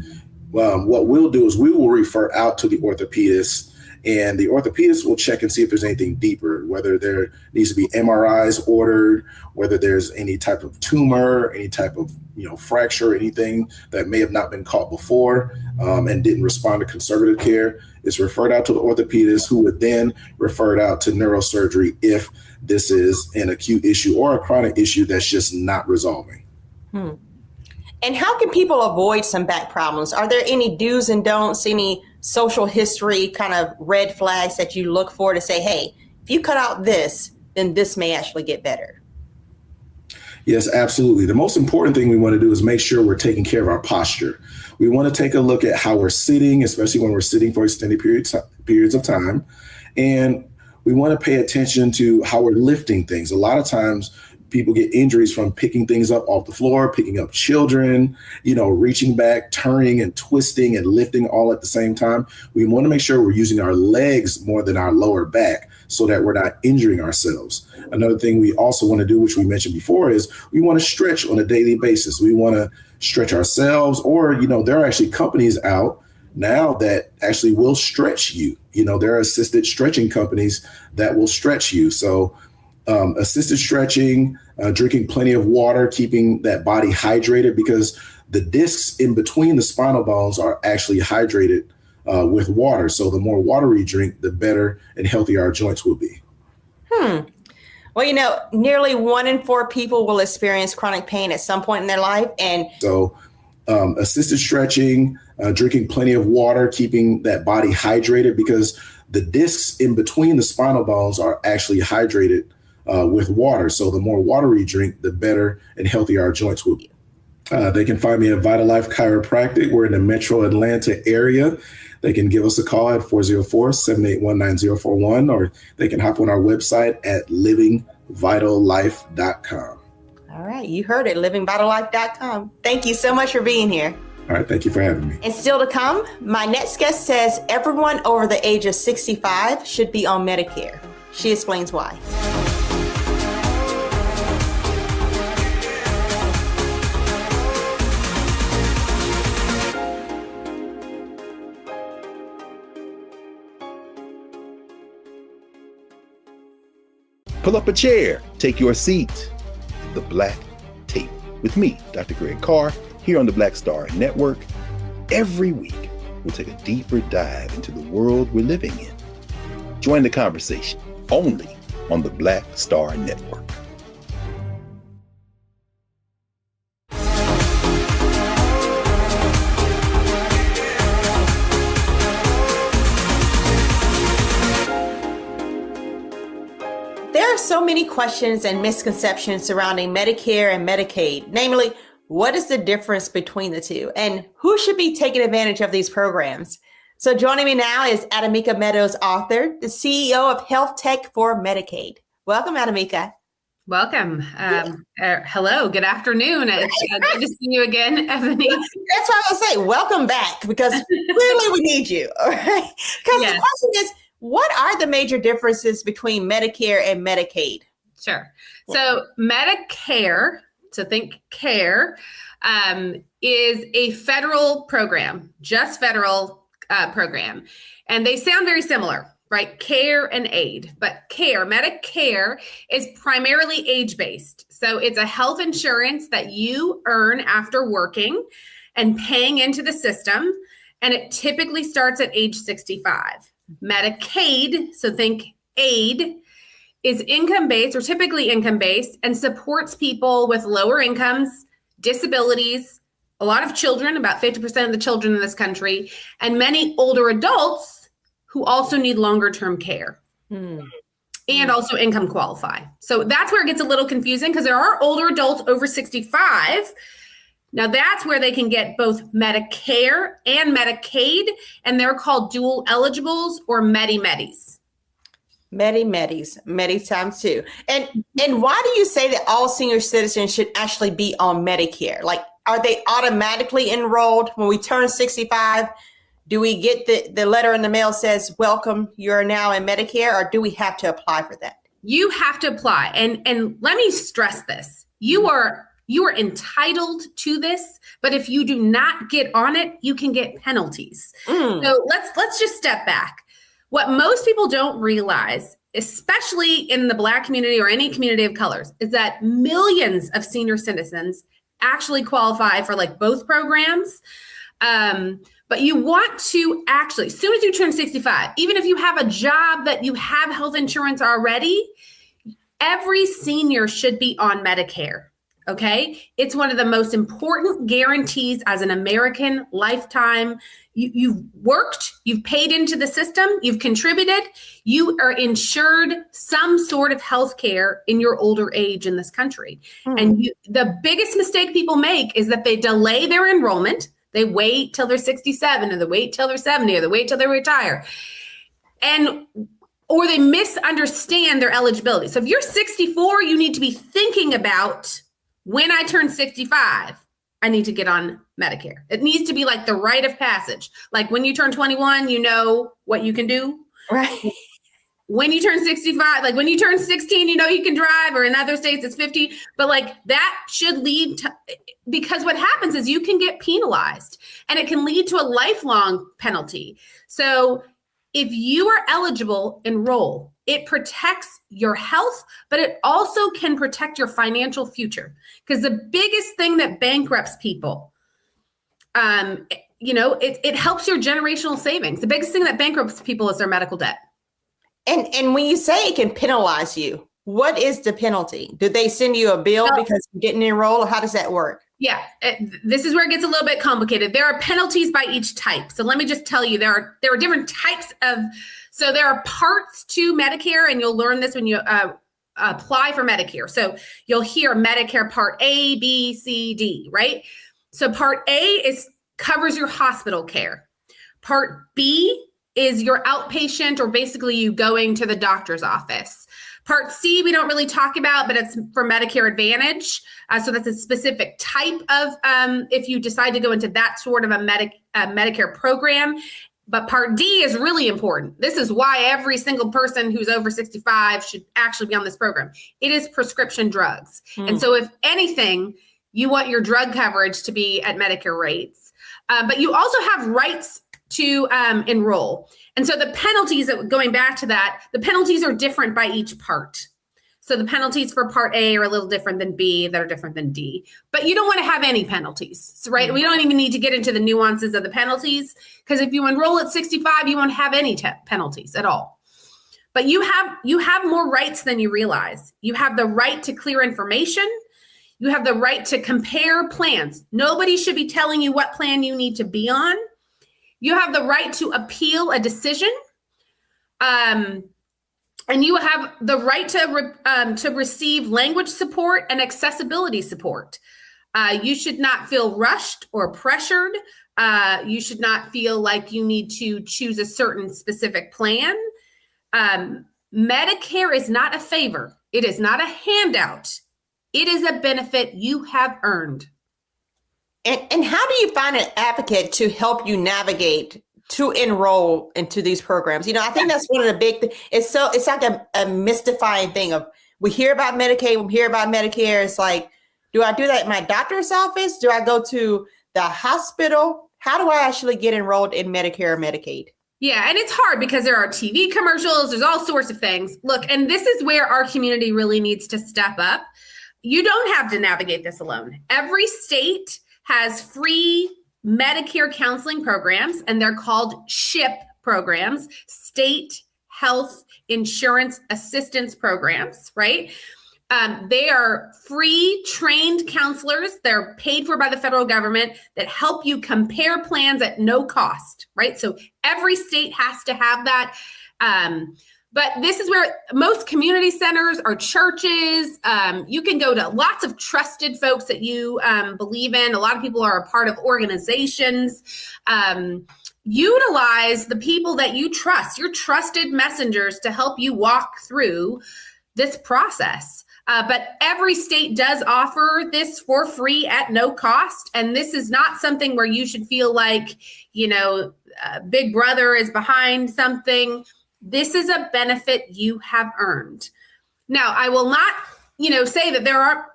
what we'll do is we will refer out to the orthopedist, and the orthopedist will check and see if there's anything deeper, whether there needs to be MRIs ordered, whether there's any type of tumor, any type of fracture, anything that may have not been caught before and didn't respond to conservative care. It's referred out to the orthopedist, who would then refer it out to neurosurgery if this is an acute issue or a chronic issue that's just not resolving. And how can people avoid some back problems? Are there any do's and don'ts, any social history kind of red flags that you look for to say, hey, if you cut out this, then this may actually get better? Yes, absolutely. The most important thing we want to do is make sure we're taking care of our posture. We want to take a look at how we're sitting, especially when we're sitting for extended periods of time. And we want to pay attention to how we're lifting things. A lot of times people get injuries from picking things up off the floor, picking up children, reaching back, turning and twisting and lifting all at the same time. We want to make sure we're using our legs more than our lower back so that we're not injuring ourselves. Another thing we also want to do, which we mentioned before, is we want to stretch on a daily basis. We want to stretch ourselves, or, there are actually companies out now that actually will stretch you. There are assisted stretching companies that will stretch you. So assisted stretching, drinking plenty of water, keeping that body hydrated, because the discs in between the spinal bones are actually hydrated with water. So the more water you drink, the better and healthier our joints will be. Well, nearly 1 in 4 people will experience chronic pain at some point in their life. And so assisted stretching, drinking plenty of water, keeping that body hydrated, because the discs in between the spinal bones are actually hydrated with water. So the more water you drink, the better and healthier our joints will be. They can find me at Vitalife Chiropractic. We're in the Metro Atlanta area. They can give us a call at 404-781-9041, or they can hop on our website at livingvitallife.com. All right. You heard it, livingvitallife.com. Thank you so much for being here. All right. Thank you for having me. And still to come, my next guest says everyone over the age of 65 should be on Medicare. She explains why. Pull up a chair, take your seat. The Black Tape with me, Dr. Greg Carr, here on the Black Star Network. Every week, we'll take a deeper dive into the world we're living in. Join the conversation only on the Black Star Network. There are so many questions and misconceptions surrounding Medicare and Medicaid, namely, what is the difference between the two and who should be taking advantage of these programs? So joining me now is Adamika Meadows, author, the CEO of Health Tech for Medicaid. Welcome, Adamika. Welcome. Hello, good afternoon. It's good to see you again, Ebony. That's what I was going to say. Welcome back, because clearly we need you. All right. Because The question is, what are the major differences between Medicare and Medicaid? Sure. So Medicare, so think care, is a federal program, just federal program. And they sound very similar, right? Care and aid. But Medicare is primarily age-based. So it's a health insurance that you earn after working and paying into the system. And it typically starts at age 65. Medicaid, so think aid, is income-based or typically income-based and supports people with lower incomes, disabilities, a lot of children, about 50% of the children in this country, and many older adults who also need longer-term care and also income qualify. So that's where it gets a little confusing, because there are older adults over 65. Now that's where they can get both Medicare and Medicaid, and they're called dual eligibles or Medi-Medis. Medi times two. And why do you say that all senior citizens should actually be on Medicare? Like, are they automatically enrolled when we turn 65? Do we get the letter in the mail says, welcome, you're now in Medicare, or do we have to apply for that? You have to apply. And let me stress this. You are entitled to this, but if you do not get on it, you can get penalties. So let's just step back. What most people don't realize, especially in the Black community or any community of colors, is that millions of senior citizens actually qualify for like both programs. But you want to actually, as soon as you turn 65, even if you have a job that you have health insurance already, every senior should be on Medicare. Okay. It's one of the most important guarantees as an American lifetime. You've worked, you've paid into the system, you've contributed, you are insured some sort of health care in your older age in this country. And the biggest mistake people make is that they delay their enrollment. They wait till they're 67 or they wait till they're 70 or they wait till they retire. Or they misunderstand their eligibility. So if you're 64, you need to be thinking about, when I turn 65, I need to get on Medicare. It needs to be like the rite of passage. Like when you turn 21, you know what you can do. Right. When you turn 65, like when you turn 16, you know you can drive, or in other states it's 50. But like that should lead to, because what happens is you can get penalized and it can lead to a lifelong penalty. So if you are eligible, enroll. It protects your health, but it also can protect your financial future. Because the biggest thing that bankrupts people, it helps your generational savings. The biggest thing that bankrupts people is their medical debt. And when you say it can penalize you, what is the penalty? Do they send you a bill because you didn't enroll, or how does that work? Yeah, this is where it gets a little bit complicated. There are penalties by each type. So let me just tell you, there are different types of. So there are parts to Medicare, and you'll learn this when you apply for Medicare. So you'll hear Medicare Part A, B, C, D, right? So Part A covers your hospital care. Part B is your outpatient, or basically you going to the doctor's office. Part C, we don't really talk about, but it's for Medicare Advantage. So that's a specific type of, if you decide to go into that sort of a Medicare program. But Part D is really important. This is why every single person who's over 65 should actually be on this program. It is prescription drugs. And so if anything, you want your drug coverage to be at Medicare rates. But you also have rights to enroll. And so the penalties, going back to that, the penalties are different by each part. So the penalties for Part A are a little different than B, that are different than D. But you don't want to have any penalties, right? We don't even need to get into the nuances of the penalties, because if you enroll at 65, you won't have any penalties at all. But you have more rights than you realize. You have the right to clear information. You have the right to compare plans. Nobody should be telling you what plan you need to be on. You have the right to appeal a decision. And you have the right to receive language support and accessibility support. You should not feel rushed or pressured. You should not feel like you need to choose a certain specific plan. Medicare is not a favor. It is not a handout. It is a benefit you have earned. And how do you find an advocate to help you navigate to enroll into these programs? I think that's one of the big things. It's like a mystifying thing of, we hear about Medicaid, we hear about Medicare. It's like, do I do that at my doctor's office? Do I go to the hospital? How do I actually get enrolled in Medicare or Medicaid? Yeah, and it's hard because there are TV commercials, there's all sorts of things. Look, and this is where our community really needs to step up. You don't have to navigate this alone. Every state has free Medicare counseling programs, and they're called SHIP programs, State Health Insurance Assistance Programs, right? They are free trained counselors. They're paid for by the federal government that help you compare plans at no cost, right? So every state has to have that. But this is where most community centers or churches, you can go to lots of trusted folks that you believe in. A lot of people are a part of organizations. Utilize the people that you trust, your trusted messengers, to help you walk through this process. But every state does offer this for free at no cost. And this is not something where you should feel like, Big Brother is behind something. This is a benefit you have earned. Now, I will not, say that there are,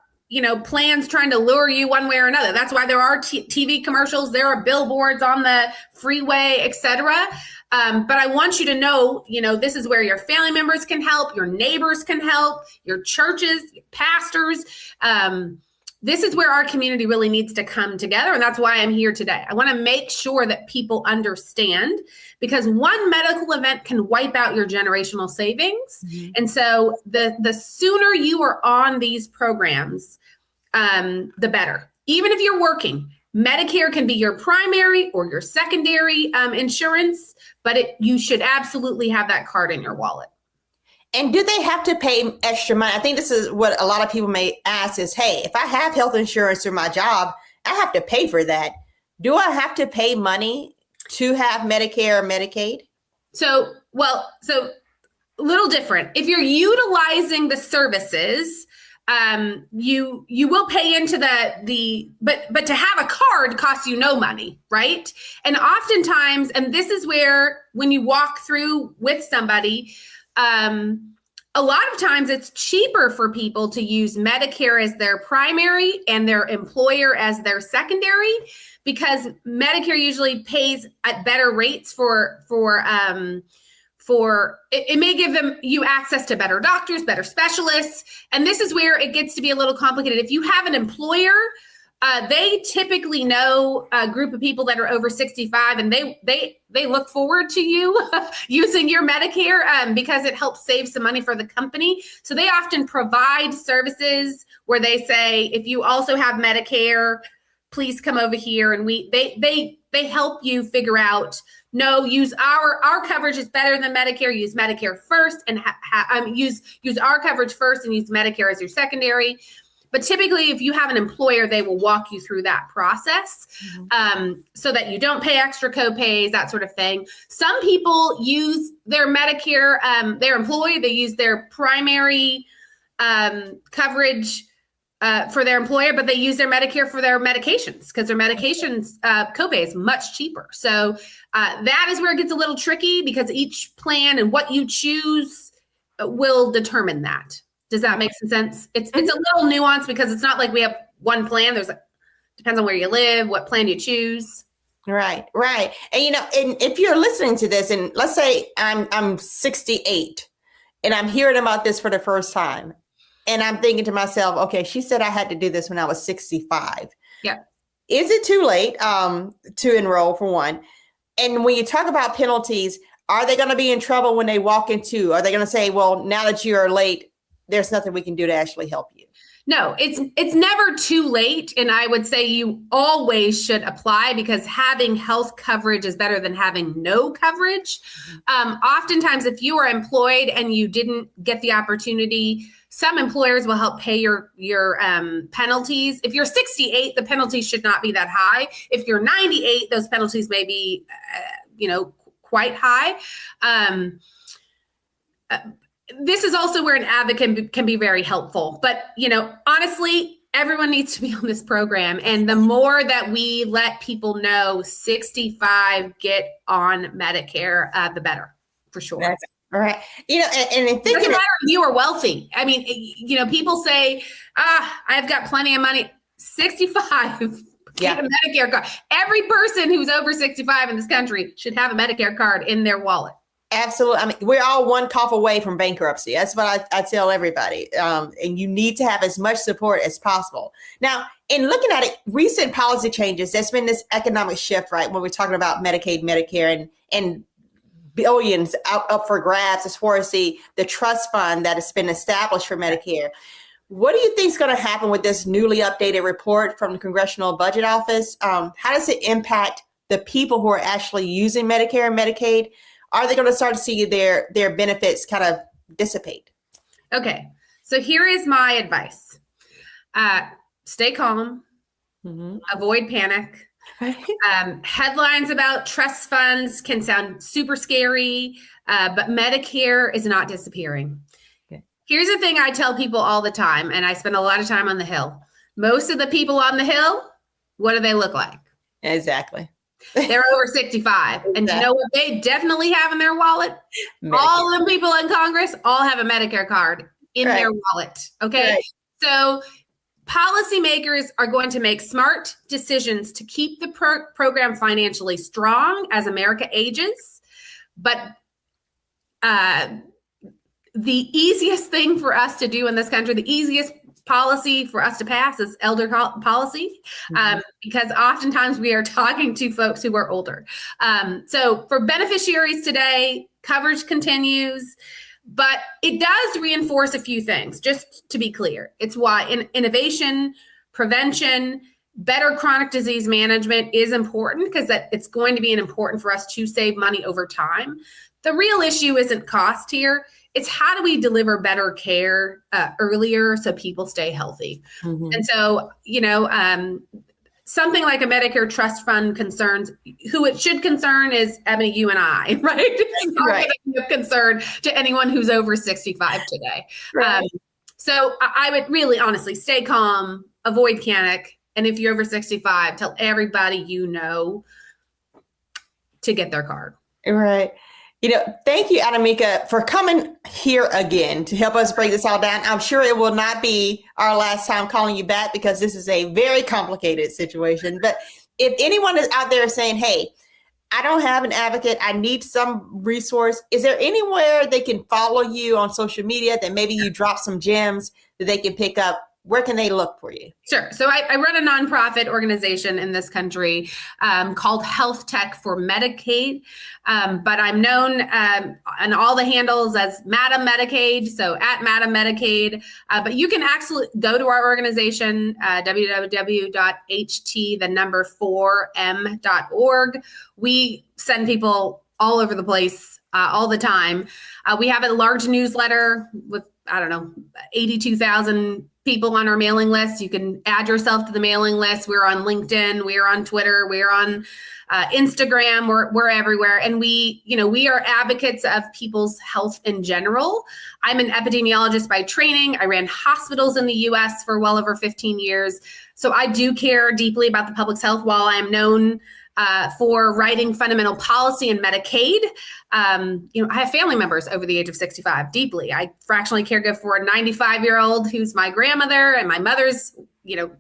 plans trying to lure you one way or another. That's why there are TV commercials, there are billboards on the freeway, etc. But I want you to know, this is where your family members can help, your neighbors can help, your churches, your pastors. This is where our community really needs to come together. And that's why I'm here today. I want to make sure that people understand, because one medical event can wipe out your generational savings. Mm-hmm. And so the sooner you are on these programs, the better. Even if you're working, Medicare can be your primary or your secondary insurance, but you should absolutely have that card in your wallet. And do they have to pay extra money? I think this is what a lot of people may ask is, hey, if I have health insurance through my job, I have to pay for that. Do I have to pay money to have Medicare or Medicaid? So a little different. If you're utilizing the services, you will pay into but to have a card costs you no money, right? And oftentimes, and this is where when you walk through with somebody, a lot of times it's cheaper for people to use Medicare as their primary and their employer as their secondary, because Medicare usually pays at better rates it may give you access to better doctors, better specialists. And this is where it gets to be a little complicated. If you have an employer, they typically know a group of people that are over 65, and they look forward to you using your Medicare because it helps save some money for the company. So they often provide services where they say, if you also have Medicare, please come over here. And they they help you figure out, no, use our coverage is better than Medicare. Use Medicare first and use our coverage first and use Medicare as your secondary. But typically, if you have an employer, they will walk you through that process so that you don't pay extra copays, that sort of thing. Some people use their Medicare, their employee, they use their primary coverage for their employer, but they use their Medicare for their medications because their medications copay is much cheaper. So that is where it gets a little tricky because each plan and what you choose will determine that. Does that make some sense? It's a little nuanced because it's not like we have one plan. Depends on where you live, what plan you choose. Right. And and if you're listening to this, and let's say I'm 68 and I'm hearing about this for the first time, and I'm thinking to myself, okay, she said I had to do this when I was 65. Yeah. Is it too late to enroll, for one? And when you talk about penalties, are they going to be in trouble when they walk into? Are they going to say, well, now that you are late, there's nothing we can do to actually help you? No, it's never too late. And I would say you always should apply because having health coverage is better than having no coverage. Oftentimes, if you are employed and you didn't get the opportunity, some employers will help pay your penalties. If you're 68, the penalties should not be that high. If you're 98, those penalties may be, quite high. This is also where an advocate can be very helpful. But, honestly, everyone needs to be on this program. And the more that we let people know 65, get on Medicare, the better, for sure. That's all right. And it doesn't matter if you are wealthy. I mean, people say, I've got plenty of money. 65, get a Medicare card. Every person who's over 65 in this country should have a Medicare card in their wallet. Absolutely. I mean, we're all one cough away from bankruptcy. That's what I tell everybody. And you need to have as much support as possible. Now, in looking at it, recent policy changes, there's been this economic shift, right? When we're talking about Medicaid, Medicare, and billions up for grabs as far as the trust fund that has been established for Medicare. What do you think is going to happen with this newly updated report from the Congressional Budget Office? How does it impact the people who are actually using Medicare and Medicaid? Are they going to start to see their benefits kind of dissipate? Okay. So here is my advice. Stay calm. Avoid panic. Headlines about trust funds can sound super scary, but Medicare is not disappearing. Okay. Here's the thing I tell people all the time, and I spend a lot of time on the Hill. Most of the people on the Hill, what do they look like? Exactly. They're over 65. And you know what they definitely have in their wallet? Medicare. All the people in Congress all have a Medicare card in their wallet. Okay. Right. So policymakers are going to make smart decisions to keep the program financially strong as America ages. But the easiest thing for us to do in this country, the easiest policy for us to pass is elder policy, because oftentimes we are talking to folks who are older. So for beneficiaries today, coverage continues, but it does reinforce a few things, just to be clear. It's why innovation, prevention, better chronic disease management is important because it's going to be important for us to save money over time. The real issue isn't cost here. It's how do we deliver better care earlier so people stay healthy? And so, something like a Medicare trust fund concerns, who it should concern is Ebony, you and I, right? It's not going to be of concern to anyone who's over 65 today. Right. So I would really honestly stay calm, avoid panic. And if you're over 65, tell everybody to get their card. Right. Thank you, Adamika, for coming here again to help us break this all down. I'm sure it will not be our last time calling you back because this is a very complicated situation. But if anyone is out there saying, hey, I don't have an advocate, I need some resource, is there anywhere they can follow you on social media that maybe you drop some gems that they can pick up where can they look for you? Sure. So I run a nonprofit organization in this country called Health Tech for Medicaid, but I'm known on all the handles as Madam Medicaid, so at Madam Medicaid. But you can actually go to our organization, www.ht4m.org. We send people all over the place all the time. We have a large newsletter with, 82,000 people on our mailing list. You can add yourself to the mailing list. We're on LinkedIn. We're on Twitter. We're on Instagram. We're everywhere. And we are advocates of people's health in general. I'm an epidemiologist by training. I ran hospitals in the US for well over 15 years. So I do care deeply about the public's health. While I'm known for writing fundamental policy in Medicaid, I have family members over the age of 65 deeply. I fractionally caregive for a 95-year-old who's my grandmother, and my mother's,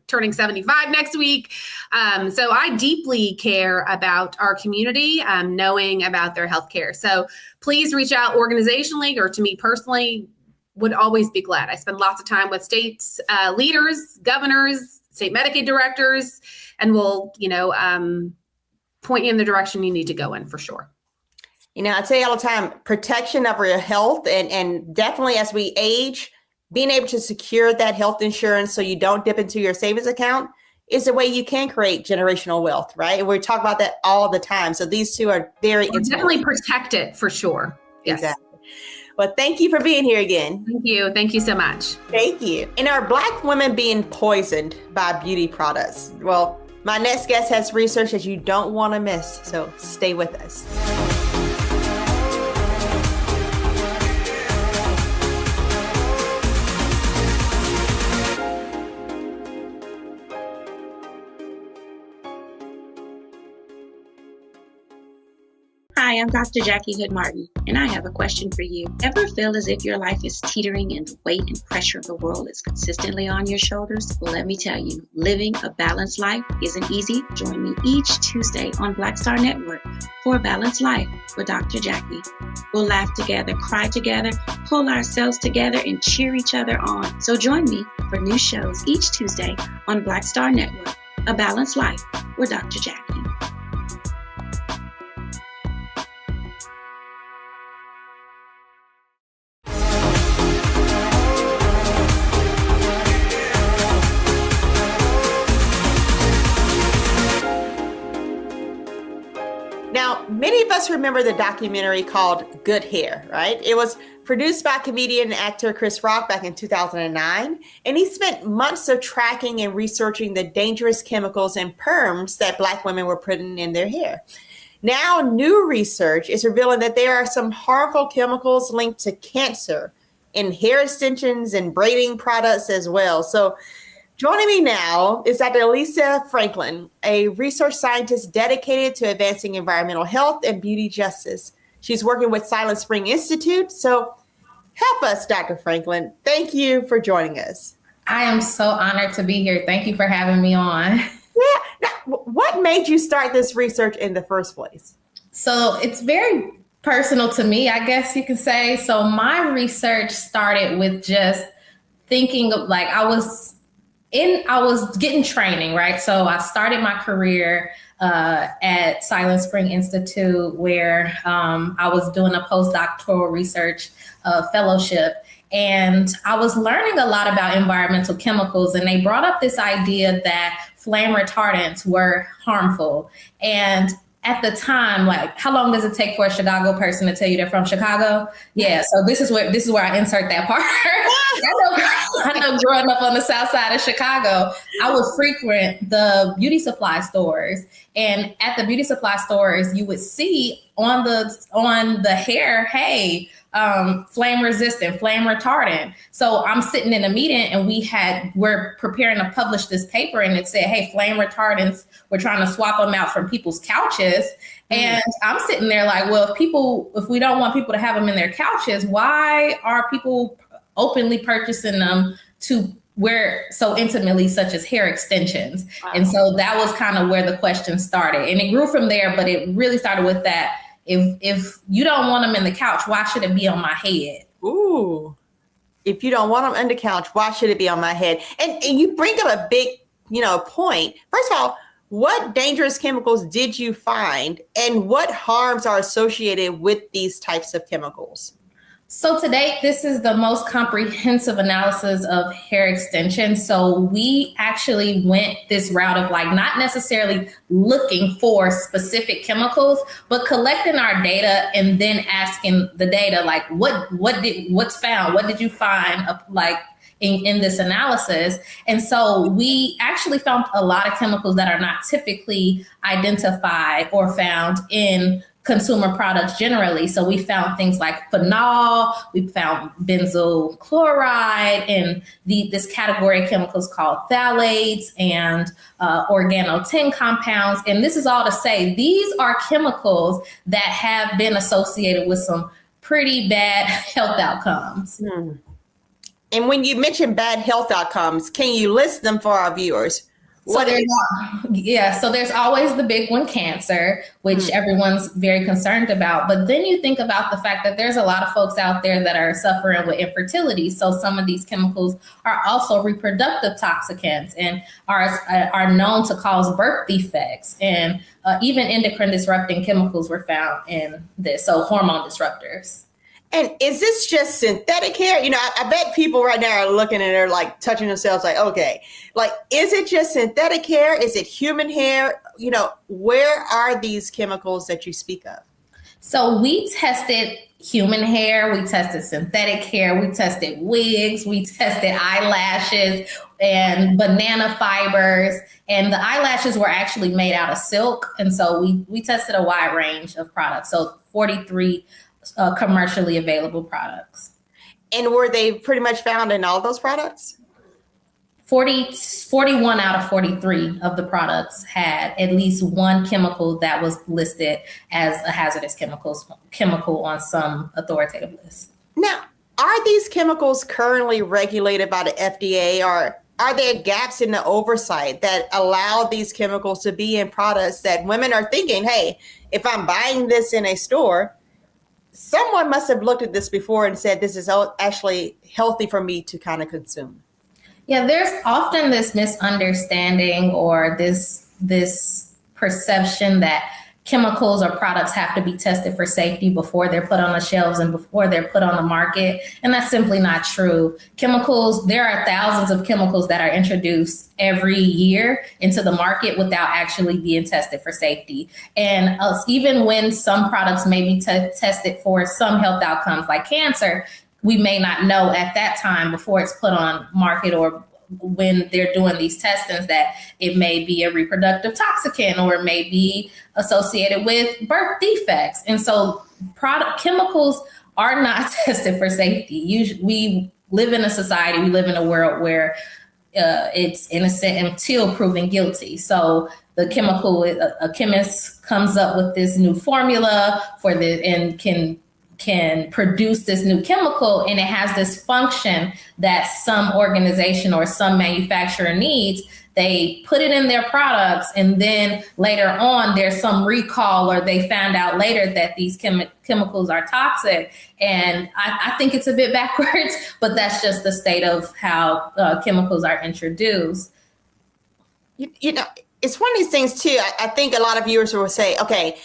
turning 75 next week. So I deeply care about our community, knowing about their healthcare. So please reach out organizationally or to me personally. Would always be glad. I spend lots of time with states, leaders, governors, state Medicaid directors, and we'll, point you in the direction you need to go in for sure. I tell you all the time, protection of your health and definitely as we age, being able to secure that health insurance so you don't dip into your savings account is a way you can create generational wealth, right? And we talk about that all the time. So these two are very definitely protect it for sure. Yes. Exactly. Well, thank you for being here again. Thank you. Thank you so much. Thank you. And are Black women being poisoned by beauty products? Well, my next guest has research that you don't want to miss, so stay with us. Hi, I'm Dr. Jackie Hood Martin, and I have a question for you. Ever feel as if your life is teetering and the weight and pressure of the world is consistently on your shoulders? Well, let me tell you, living a balanced life isn't easy. Join me each Tuesday on Black Star Network for A Balanced Life with Dr. Jackie. We'll laugh together, cry together, pull ourselves together, and cheer each other on. So join me for new shows each Tuesday on Black Star Network, A Balanced Life with Dr. Jackie. Now, many of us remember the documentary called Good Hair, right? It was produced by comedian and actor Chris Rock back in 2009, and he spent months of tracking and researching the dangerous chemicals and perms that Black women were putting in their hair. Now, new research is revealing that there are some harmful chemicals linked to cancer in hair extensions and braiding products as well. So joining me now is Dr. Lisa Franklin, a research scientist dedicated to advancing environmental health and beauty justice. She's working with Silent Spring Institute. So help us, Dr. Franklin. Thank you for joining us. I am so honored to be here. Thank you for having me on. Yeah. Now, what made you start this research in the first place? So it's very personal to me, I guess you can say. So my research started with just thinking of I was getting training, right? So I started my career at Silent Spring Institute, where I was doing a postdoctoral research fellowship. And I was learning a lot about environmental chemicals, and they brought up this idea that flame retardants were harmful. And at the time, how long does it take for a Chicago person to tell you they're from Chicago? Yeah, so this is where I insert that part. I know growing up on the south side of Chicago, I would frequent the beauty supply stores. And at the beauty supply stores, you would see on the hair, hey, flame resistant, flame retardant. So I'm sitting in a meeting and we're preparing to publish this paper, and it said, hey, flame retardants, we're trying to swap them out from people's couches. And I'm sitting there well, if we don't want people to have them in their couches, why are people openly purchasing them to wear so intimately, such as hair extensions? Wow. And so that was kind of where the question started, and it grew from there, but it really started with that. If you don't want them in the couch, why should it be on my head? Ooh. If you don't want them on the couch, why should it be on my head? And you bring up a big, point. First of all, what dangerous chemicals did you find, and what harms are associated with these types of chemicals? So to date, this is the most comprehensive analysis of hair extension. So we actually went this route of not necessarily looking for specific chemicals, but collecting our data and then asking the data, what's found? What did you find in this analysis? And so we actually found a lot of chemicals that are not typically identified or found in consumer products generally. So we found things like phenol, we found benzoyl chloride, and this category of chemicals called phthalates and organotin compounds. And this is all to say, these are chemicals that have been associated with some pretty bad health outcomes. And when you mention bad health outcomes, can you list them for our viewers? So there's always the big one, cancer, which everyone's very concerned about. But then you think about the fact that there's a lot of folks out there that are suffering with infertility. So some of these chemicals are also reproductive toxicants and are known to cause birth defects. And even endocrine disrupting chemicals were found in this. So hormone disruptors. And is this just synthetic hair? I bet people right now are looking and they're touching themselves okay, is it just synthetic hair? Is it human hair? Where are these chemicals that you speak of? So we tested human hair, we tested synthetic hair, we tested wigs, we tested eyelashes and banana fibers. And the eyelashes were actually made out of silk. And so we tested a wide range of products. So 43 commercially available products. And were they pretty much found in all those products? 41 out of 43 of the products had at least one chemical that was listed as a hazardous chemical on some authoritative list. Now, are these chemicals currently regulated by the FDA, or are there gaps in the oversight that allow these chemicals to be in products that women are thinking, hey, if I'm buying this in a store, someone must have looked at this before and said, this is actually healthy for me to kind of consume? Yeah, there's often this misunderstanding or this perception that chemicals or products have to be tested for safety before they're put on the shelves and before they're put on the market. And that's simply not true. Chemicals, there are thousands of chemicals that are introduced every year into the market without actually being tested for safety. And even when some products may be tested for some health outcomes like cancer, we may not know at that time before it's put on market or when they're doing these testings that it may be a reproductive toxicant or it may be associated with birth defects. And so chemicals are not tested for safety. We live in a society, we live in a world where it's innocent until proven guilty. So the chemical, a chemist comes up with this new formula and can produce this new chemical, and it has this function that some organization or some manufacturer needs. They put it in their products, and then later on there's some recall, or they found out later that these chemicals are toxic. And I think it's a bit backwards, but that's just the state of how chemicals are introduced. It's one of these things too. I think a lot of viewers will say, okay,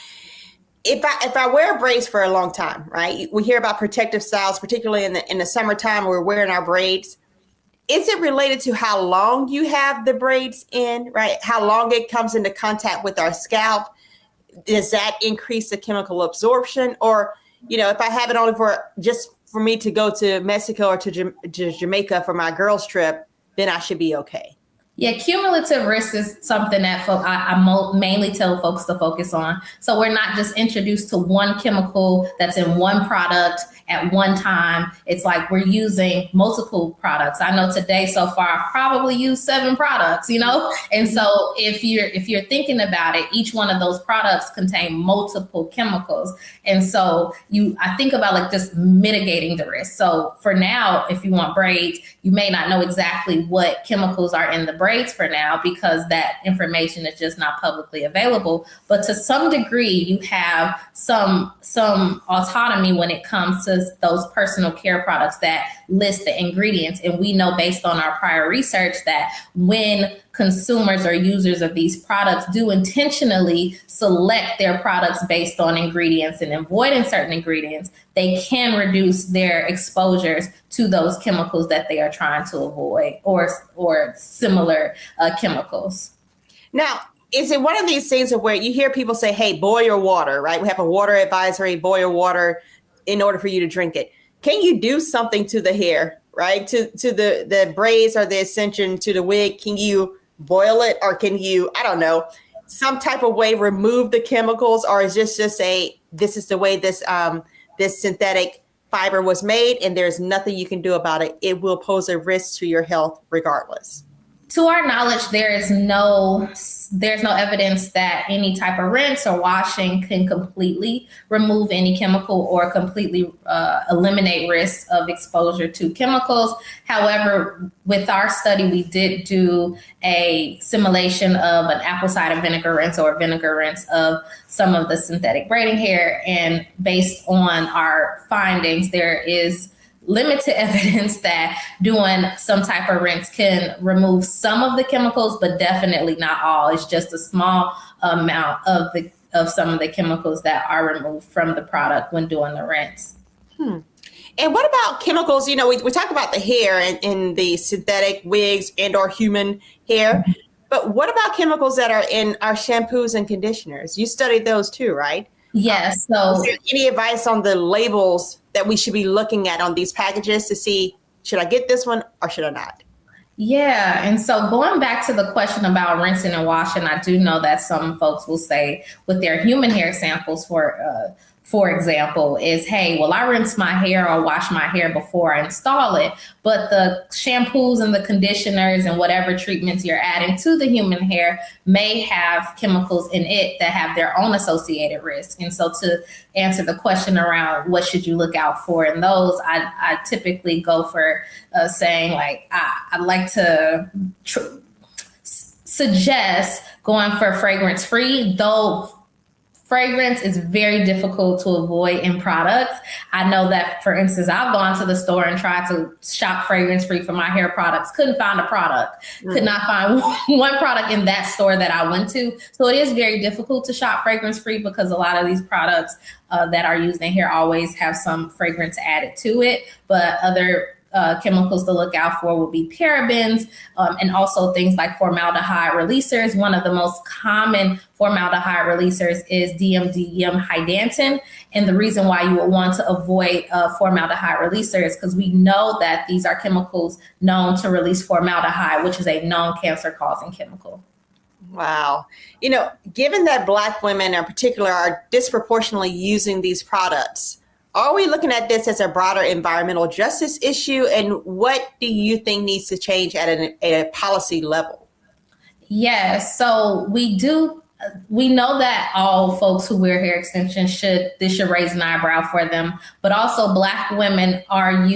if I wear a brace for a long time, right? We hear about protective styles, particularly in the summertime, we're wearing our braids. Is it related to how long you have the braids in, right? How long it comes into contact with our scalp? Does that increase the chemical absorption? Or, if I have it on for me to go to Mexico or to Jamaica for my girls trip, then I should be okay. Yeah, cumulative risk is something that I mainly tell folks to focus on. So we're not just introduced to one chemical that's in one product at one time. It's like we're using multiple products. I know today so far I've probably used 7 products, And so if you're thinking about it, each one of those products contain multiple chemicals. And so I think about just mitigating the risk. So for now, if you want braids, you may not know exactly what chemicals are in the braids for now because that information is just not publicly available. But to some degree, you have some autonomy when it comes to those personal care products that list the ingredients. And we know based on our prior research that when consumers or users of these products do intentionally select their products based on ingredients and avoiding certain ingredients, they can reduce their exposures to those chemicals that they are trying to avoid or similar chemicals. Now, is it one of these things where you hear people say, hey, boil your water, right? We have a water advisory, boil your water in order for you to drink it. Can you do something to the hair, right? To the braids or the extension to the wig? Can you boil it, or can you, I don't know, some type of way remove the chemicals? Or is this just this is the way this synthetic fiber was made and there's nothing you can do about it? It will pose a risk to your health regardless. To our knowledge, there's no evidence that any type of rinse or washing can completely remove any chemical or completely eliminate risk of exposure to chemicals. However, with our study, we did do a simulation of an apple cider vinegar rinse or vinegar rinse of some of the synthetic braiding hair. And based on our findings, there is limited evidence that doing some type of rinse can remove some of the chemicals, but definitely not all. It's just a small amount of some of the chemicals that are removed from the product when doing the rinse. And what about chemicals? You know, we talk about the hair in the synthetic wigs and or human hair, but what about chemicals that are in our shampoos and conditioners? You studied those too, right? Yes. So is there any advice on the labels that we should be looking at on these packages to see, should I get this one or should I not? Yeah. And so going back to the question about rinsing and washing, I do know that some folks will say with their human hair samples, for example, is, hey, well, I rinse my hair or wash my hair before I install it. But the shampoos and the conditioners and whatever treatments you're adding to the human hair may have chemicals in it that have their own associated risk. And so to answer the question around what should you look out for in those, I typically go for saying, like, I'd like to suggest going for fragrance free, though fragrance is very difficult to avoid in products. I know that, for instance, I've gone to the store and tried to shop fragrance free for my hair products. Couldn't find a product. Could not find one product in that store that I went to. So it is very difficult to shop fragrance free because a lot of these products that are used in hair always have some fragrance added to it. But other chemicals to look out for will be parabens and also things like formaldehyde releasers. One of the most common formaldehyde releasers is dimethylamidate. And the reason why you will want to avoid formaldehyde releaser is because we know that these are chemicals known to release formaldehyde, which is a known cancer-causing chemical. Wow. You know, given that Black women in particular are disproportionately using these products, are we looking at this as a broader environmental justice issue? And what do you think needs to change at a policy level? Yes. So we know that all folks who wear hair extensions should raise an eyebrow for them, but also Black women are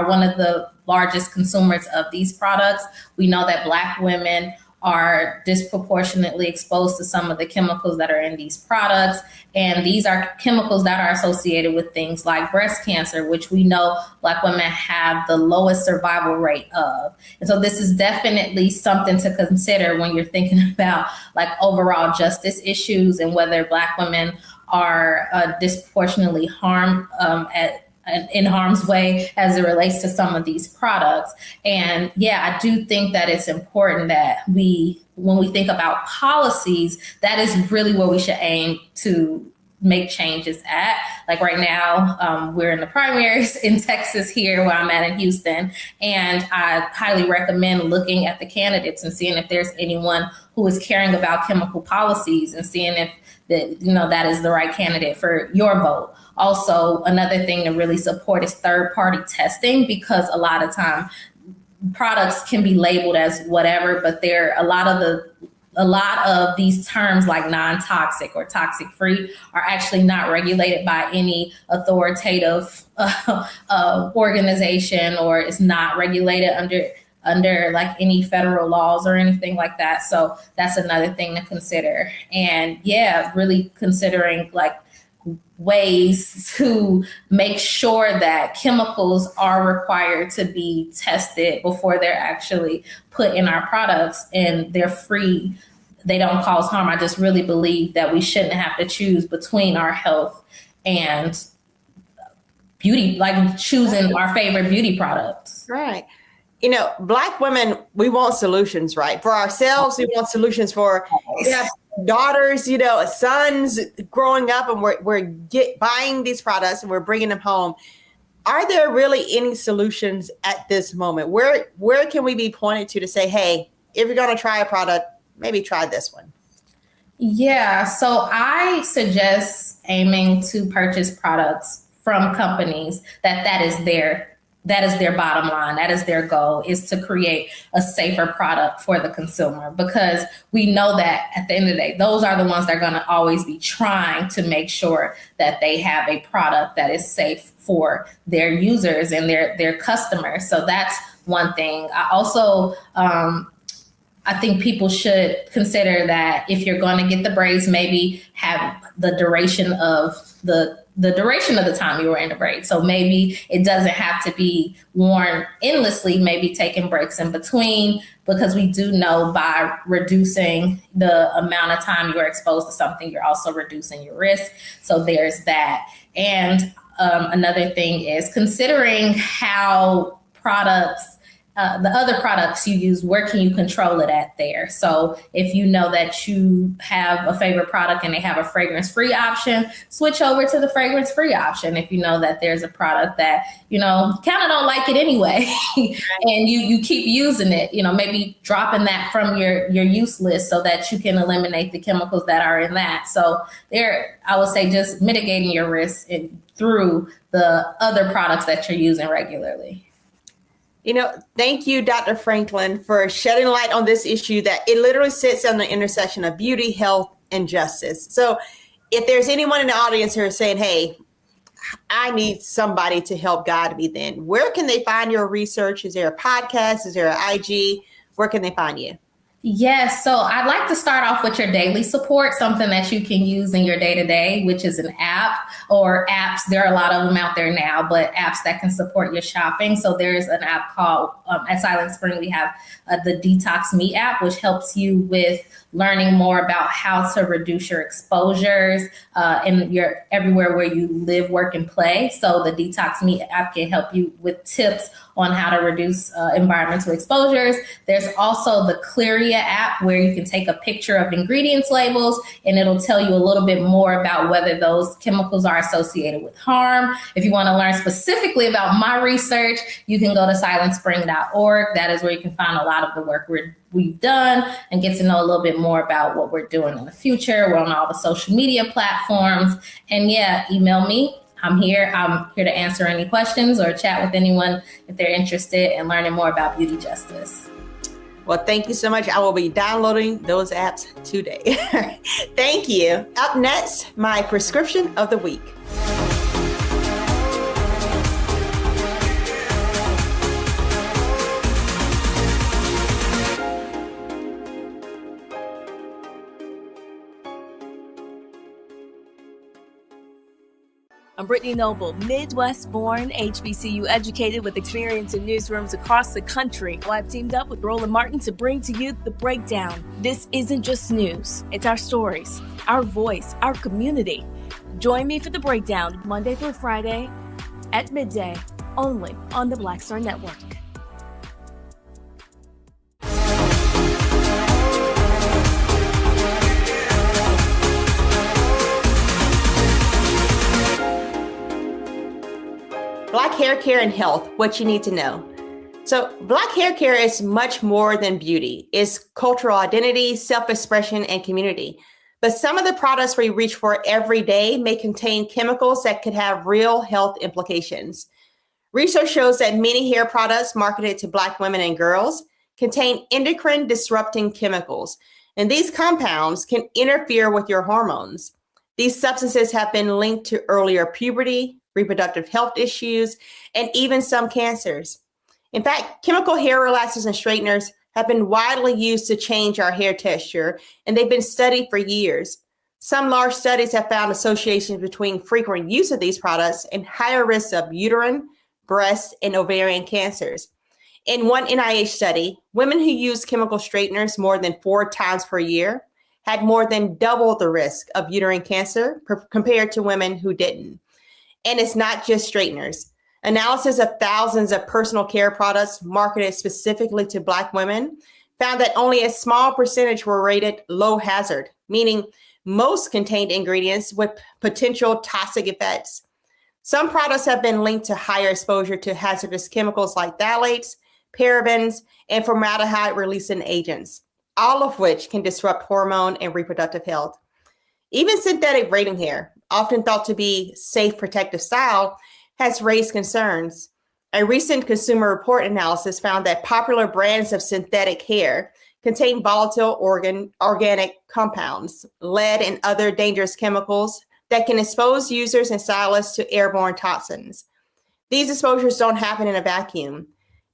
one of the largest consumers of these products. We know that Black women are disproportionately exposed to some of the chemicals that are in these products. And these are chemicals that are associated with things like breast cancer, which we know Black women have the lowest survival rate of. And so this is definitely something to consider when you're thinking about like overall justice issues and whether Black women are disproportionately harmed in harm's way as it relates to some of these products. And yeah, I do think that it's important that when we think about policies, that is really where we should aim to make changes at. Like right now, we're in the primaries in Texas here where I'm at in Houston. And I highly recommend looking at the candidates and seeing if there's anyone who is caring about chemical policies and seeing if that is the right candidate for your vote. Also, another thing to really support is third-party testing, because a lot of time products can be labeled as whatever, but there are a lot of these terms like non-toxic or toxic-free are actually not regulated by any authoritative organization, or is not regulated under under like any federal laws or anything like that. So that's another thing to consider. And yeah, really considering like ways to make sure that chemicals are required to be tested before they're actually put in our products, and they're free. They don't cause harm. I just really believe that we shouldn't have to choose between our health and beauty, like choosing our favorite beauty products. Right. You know, Black women, we want solutions, right? For ourselves, we want solutions for daughters, you know, sons growing up, and we're buying these products and we're bringing them home. Are there really any solutions at this moment? Where can we be pointed to say, hey, if you're going to try a product, maybe try this one? Yeah, so I suggest aiming to purchase products from companies that is their bottom line. That is their goal, is to create a safer product for the consumer, because we know that at the end of the day, those are the ones that are going to always be trying to make sure that they have a product that is safe for their users and their customers. So that's one thing. I also, I think people should consider that if you're going to get the braids, maybe have the duration of the time you were in the braid. So maybe it doesn't have to be worn endlessly, maybe taking breaks in between, because we do know by reducing the amount of time you're exposed to something, you're also reducing your risk. So there's that. And another thing is considering how the other products you use, where can you control it at there? So if you know that you have a favorite product and they have a fragrance-free option, switch over to the fragrance-free option. If you know that there's a product that, you know, kind of don't like it anyway, and you keep using it, you know, maybe dropping that from your use list so that you can eliminate the chemicals that are in that. So there, I would say just mitigating your risk through the other products that you're using regularly. You know, thank you, Dr. Franklin, for shedding light on this issue that it literally sits on the intersection of beauty, health, and justice. So if there's anyone in the audience who is saying, hey, I need somebody to help guide me, then where can they find your research? Is there a podcast? Is there an IG? Where can they find you? Yes. So I'd like to start off with your daily support, something that you can use in your day-to-day, which is an app or apps. There are a lot of them out there now, but apps that can support your shopping. So there's an app called, at Silent Spring, we have the Detox Me app, which helps you with learning more about how to reduce your exposures in your everywhere where you live, work, and play. So the Detox Me app can help you with tips on how to reduce environmental exposures. There's also the Clearia app, where you can take a picture of ingredients labels and it'll tell you a little bit more about whether those chemicals are associated with harm. If you want to learn specifically about my research, you can go to silentspring.org. That is where you can find a lot of the work we've done and get to know a little bit more about what we're doing in the future. We're on all the social media platforms. And yeah, email me. I'm here to answer any questions or chat with anyone if they're interested in learning more about beauty justice. Well, thank you so much. I will be downloading those apps today. Thank you. Up next, my prescription of the week. I'm Brittany Noble, Midwest-born, HBCU educated with experience in newsrooms across the country. I've teamed up with Roland Martin to bring to you The Breakdown. This isn't just news. It's our stories, our voice, our community. Join me for The Breakdown, Monday through Friday at midday, only on the Black Star Network. Black hair care and health, what you need to know. So Black hair care is much more than beauty. It's cultural identity, self-expression, and community. But some of the products we reach for every day may contain chemicals that could have real health implications. Research shows that many hair products marketed to Black women and girls contain endocrine disrupting chemicals, and these compounds can interfere with your hormones. These substances have been linked to earlier puberty, reproductive health issues, and even some cancers. In fact, chemical hair relaxers and straighteners have been widely used to change our hair texture, and they've been studied for years. Some large studies have found associations between frequent use of these products and higher risks of uterine, breast, and ovarian cancers. In one NIH study, women who used chemical straighteners more than 4 times per year had more than double the risk of uterine cancer compared to women who didn't. And it's not just straighteners. Analysis of thousands of personal care products marketed specifically to Black women found that only a small percentage were rated low hazard, meaning most contained ingredients with potential toxic effects. Some products have been linked to higher exposure to hazardous chemicals like phthalates, parabens, and formaldehyde-releasing agents, all of which can disrupt hormone and reproductive health. Even synthetic braiding hair, often thought to be safe protective style, has raised concerns. A recent Consumer Report analysis found that popular brands of synthetic hair contain volatile organic compounds, lead, and other dangerous chemicals that can expose users and stylists to airborne toxins. These exposures don't happen in a vacuum.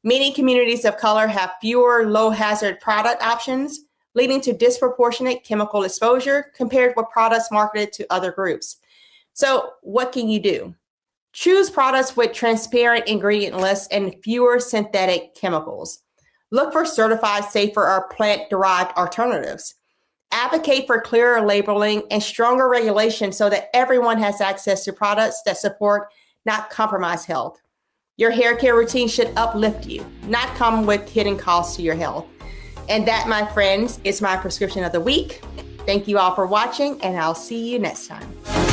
Many communities of color have fewer low-hazard product options, leading to disproportionate chemical exposure compared with products marketed to other groups. So what can you do? Choose products with transparent ingredient lists and fewer synthetic chemicals. Look for certified safer or plant-derived alternatives. Advocate for clearer labeling and stronger regulation so that everyone has access to products that support, not compromise health. Your hair care routine should uplift you, not come with hidden costs to your health. And that, my friends, is my prescription of the week. Thank you all for watching, and I'll see you next time.